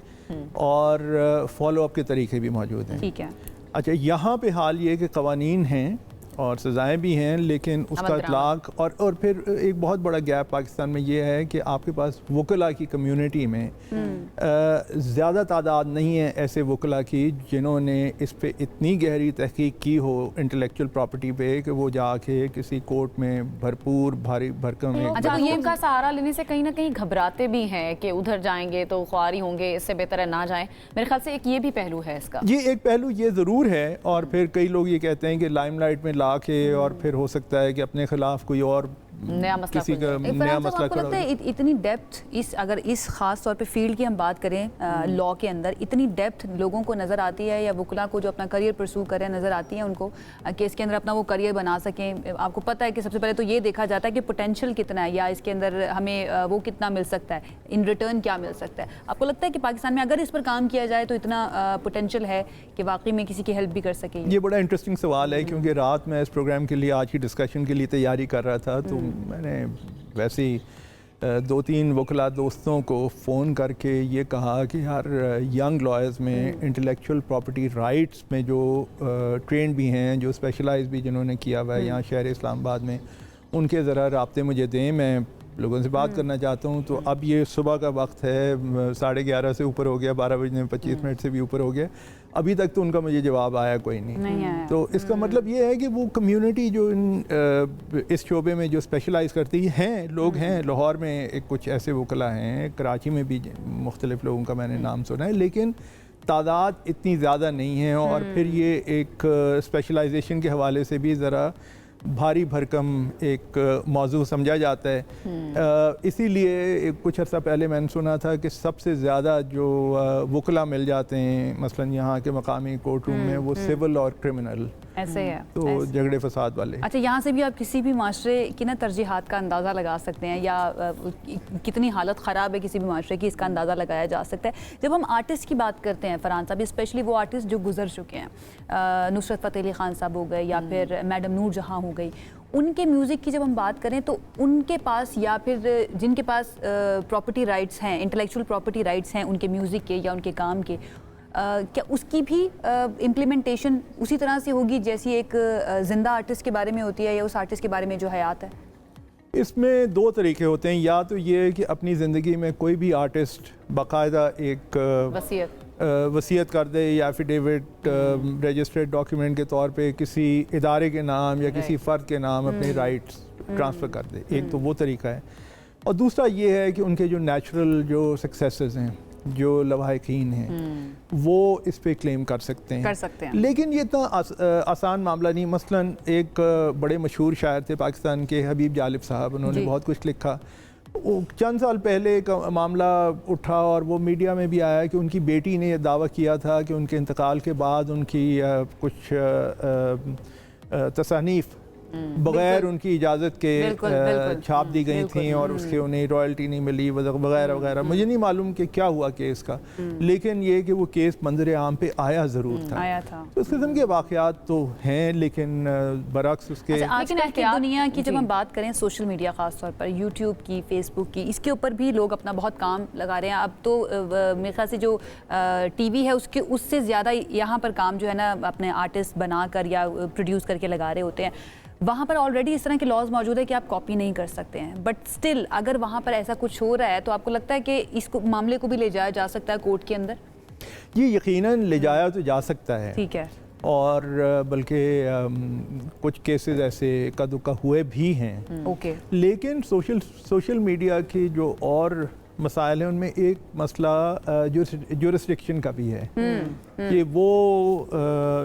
और फॉलो अप के तरीके भी मौजूद हैं। ठीक है। अच्छा, यहाँ पे हाल ये कि क़वानीन हैं और सज़ाएँ भी हैं, लेकिन उसका इतलाक़ और फिर एक बहुत बड़ा गैप पाकिस्तान में ये है कि आपके पास वकला की कम्युनिटी में ज़्यादा तादाद नहीं है ऐसे वकला की जिन्होंने इस पे इतनी गहरी तहकीक की हो इंटेलेक्चुअल प्रॉपर्टी पे कि वो जाके किसी कोर्ट में भरपूर भारी भरकम में। अच्छा, ये उनका सहारा लेने से कहीं ना कहीं घबराते भी हैं कि उधर जाएंगे तो ख्वारी होंगे, इससे बेहतर है ना जाएं। मेरे ख्याल से एक ये भी पहलू है इसका। ये एक पहलू ये ज़रूर है, और फिर कई लोग ये कहते हैं कि लाइमलाइट में ला के और फिर हो सकता है कि अपने खिलाफ कोई और नया मसला किसी का नया मसला खड़ा हो। इतनी डेप्थ अगर इस खास तौर पे फील्ड की हम बात करें लॉ के अंदर, इतनी डेप्थ लोगों को नज़र आती है या वकला को जो अपना करियर परस्यू कर रहे हैं नज़र आती है उनको कि इसके अंदर अपना वो करियर बना सकें? आपको पता है कि सबसे पहले तो ये देखा जाता है कि पोटेंशियल कितना है या इसके अंदर हमें वो कितना मिल सकता है, इन रिटर्न क्या मिल सकता है। आपको लगता है कि पाकिस्तान में अगर इस पर काम किया जाए तो इतना पोटेंशियल है कि वाकई में किसी की हेल्प भी कर सके? ये बड़ा इंटरेस्टिंग सवाल है, क्योंकि रात में इस प्रोग्राम के लिए, आज की डिस्कशन के लिए तैयारी कर रहा था, तो मैंने वैसे ही 2-3 वकला दोस्तों को फ़ोन करके ये कहा कि यार यंग लॉयर्स में इंटेलेक्चुअल प्रॉपर्टी राइट्स में जो ट्रेंड भी हैं, जो स्पेशलाइज भी जिन्होंने किया हुआ है यहाँ शहर इस्लामाबाद में, उनके ज़रा राब्ते मुझे दें, मैं लोगों से बात करना चाहता हूँ। तो अब ये सुबह का वक्त है, 11:30 से ऊपर हो गया, 12 बजने 25 मिनट से भी ऊपर हो गया, अभी तक तो उनका मुझे जवाब आया कोई नहीं आया। तो इसका मतलब ये है कि वो कम्युनिटी जो इस शोबे में जो स्पेशलाइज करती हैं, लोग हैं, लाहौर में एक कुछ ऐसे वकला हैं, कराची में भी मुख्तलिफ लोगों का मैंने नाम सुना है, लेकिन तादाद इतनी ज़्यादा नहीं है। और फिर ये एक स्पेशलाइजेशन के हवाले से भी ज़रा भारी भरकम एक मौजू समझा जाता है। इसीलिए कुछ अर्सा पहले मैंने सुना था कि सबसे ज़्यादा जो वकला मिल जाते हैं मसलन यहाँ के मकामी कोर्ट रूम में, वो सिविल और क्रिमिनल ऐसे है तो झगड़े फसाद वाले। अच्छा, यहाँ से भी आप किसी भी माशरे की ना तरजीहात का अंदाज़ा लगा सकते हैं या कितनी हालत ख़राब है किसी भी माशरे की, इसका अंदाज़ा लगाया जा सकता है। जब हम आर्टिस्ट की बात करते हैं फरहान साहब, स्पेशली वो आर्टिस्ट जो गुजर चुके हैं, नुसरत फ़तेह अली ख़ान साहब हो गए या फिर मैडम नूर जहाँ हो गई, उनके म्यूज़िक की जब हम बात करें तो उनके पास या फिर जिनके पास प्रॉपर्टी राइट्स हैं, इंटेलेक्चुअल प्रॉपर्टी राइट्स हैं उनके म्यूज़िक के या उनके काम के, क्या उसकी भी इम्प्लीमेंटेशन उसी तरह से होगी जैसी एक ज़िंदा आर्टिस्ट के बारे में होती है या उस आर्टिस्ट के बारे में जो हयात है? इसमें दो तरीके होते हैं, या तो ये कि अपनी ज़िंदगी में कोई भी आर्टिस्ट बाकायदा एक वसीयत कर दे या एफिडेविट रजिस्टर्ड डॉक्यूमेंट के तौर पे किसी इदारे के नाम या किसी फ़र्द के नाम अपने राइट्स ट्रांसफ़र कर दे। एक तो वो तरीका है, और दूसरा ये है कि उनके जो नेचुरल जो सक्सेसेस हैं, जो लवाहिकीन हैं, वो इस पे क्लेम कर सकते हैं। लेकिन ये इतना आसान मामला नहीं। मसलन एक बड़े मशहूर शायर थे पाकिस्तान के, हबीब जालिब साहब, उन्होंने बहुत कुछ लिखा। चंद साल पहले का मामला उठा और वो मीडिया में भी आया कि उनकी बेटी ने यह दावा किया था कि उनके इंतकाल के बाद उनकी कुछ तसानीफ़ बगैर उनकी इजाज़त के छाप दी गई थी और उसके उन्हें रॉयल्टी नहीं मिली वगैरह वगैरह। मुझे नहीं मालूम कि क्या हुआ केस का, लेकिन ये कि वो केस मंजर आम पे आया ज़रूर था। तो इस किस्म के वाक़यात तो हैं, लेकिन बरक्स उसके लेकिन दुनिया की जब हम बात करें सोशल मीडिया, ख़ास तौर पर यूट्यूब की, फेसबुक की, इसके ऊपर भी लोग अपना बहुत काम लगा रहे हैं। अब तो मेरे ख्याल से जो टीवी है उससे ज़्यादा यहाँ पर काम जो है ना अपने आर्टिस्ट बनाकर या प्रोड्यूस करके लगा रहे होते हैं। वहाँ पर ऑलरेडी इस तरह के लॉज मौजूद है कि आप कॉपी नहीं कर सकते हैं, बट स्टिल अगर वहाँ पर ऐसा कुछ हो रहा है तो आपको लगता है कि इस मामले को भी ले जाया जा सकता है कोर्ट के अंदर? ये यकीनन ले जाया तो जा सकता है, ठीक है, और बल्कि कुछ केसेस ऐसे इक्का दुक्का हुए भी हैं। ओके। लेकिन सोशल मीडिया की जो और मसाइल हैं उनमें एक मसला जुरिस्डिक्शन का भी है कि वो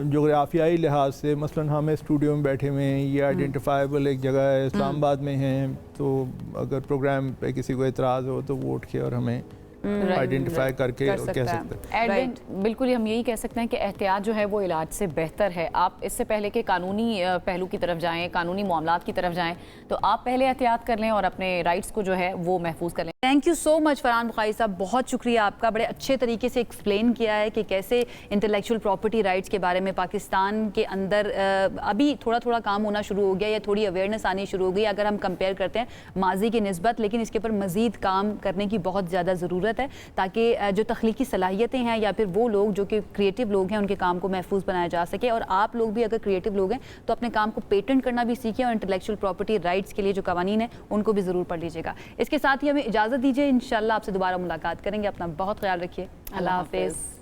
जोग्राफियाई लिहाज से मसलन हमें स्टूडियो में बैठे हुए हैं, ये आइडेंटिफाइबल एक जगह है, इस्लामाबाद में हैं, तो अगर प्रोग्राम पे किसी को एतराज़ हो तो वो उठ के और हमें आइडेंटिफाई करके कह सकते हैं। बिल्कुल हम यही कह सकते हैं कि एहतियात जो है वो इलाज से बेहतर है। आप इससे पहले कि कानूनी पहलू की तरफ जाएं, कानूनी मामलात की तरफ जाएं, तो आप पहले एहतियात कर लें और अपने राइट्स को जो है वो महफूज कर लें। Thank you so much Farhan Bukhari साहब, बहुत शुक्रिया आपका। बड़े अच्छे तरीके से एक्सप्लेन किया है कि कैसे इंटेलेक्चुअल प्रॉपर्टी राइट्स के बारे में पाकिस्तान के अंदर अभी थोड़ा थोड़ा काम होना शुरू हो गया या थोड़ी अवेयरनेस आनी शुरू हो गई अगर हम कंपेयर करते हैं माजी की निस्बत, लेकिन इसके ऊपर मज़ीद काम करने की बहुत ज़्यादा ज़रूरत है ताकि जो तख्लीकी सलाहियतें हैं या फिर वो लोग जो कि क्रिएटिव लोग हैं उनके काम को महफूज बनाया जा सके। और आप लोग भी अगर क्रिएटिव लोग हैं तो अपने काम को पेटेंट करना भी सीखें और इंटेलेक्चुअल प्रॉपर्टी राइट्स के लिए जो कवानीन है उनको भी ज़रूर पढ़ लीजिएगा। इसके साथ ही हमें इजाज़त दीजिए, इंशाल्लाह आपसे दोबारा मुलाकात करेंगे। अपना बहुत ख्याल रखिए, अल्लाह हाफिज़।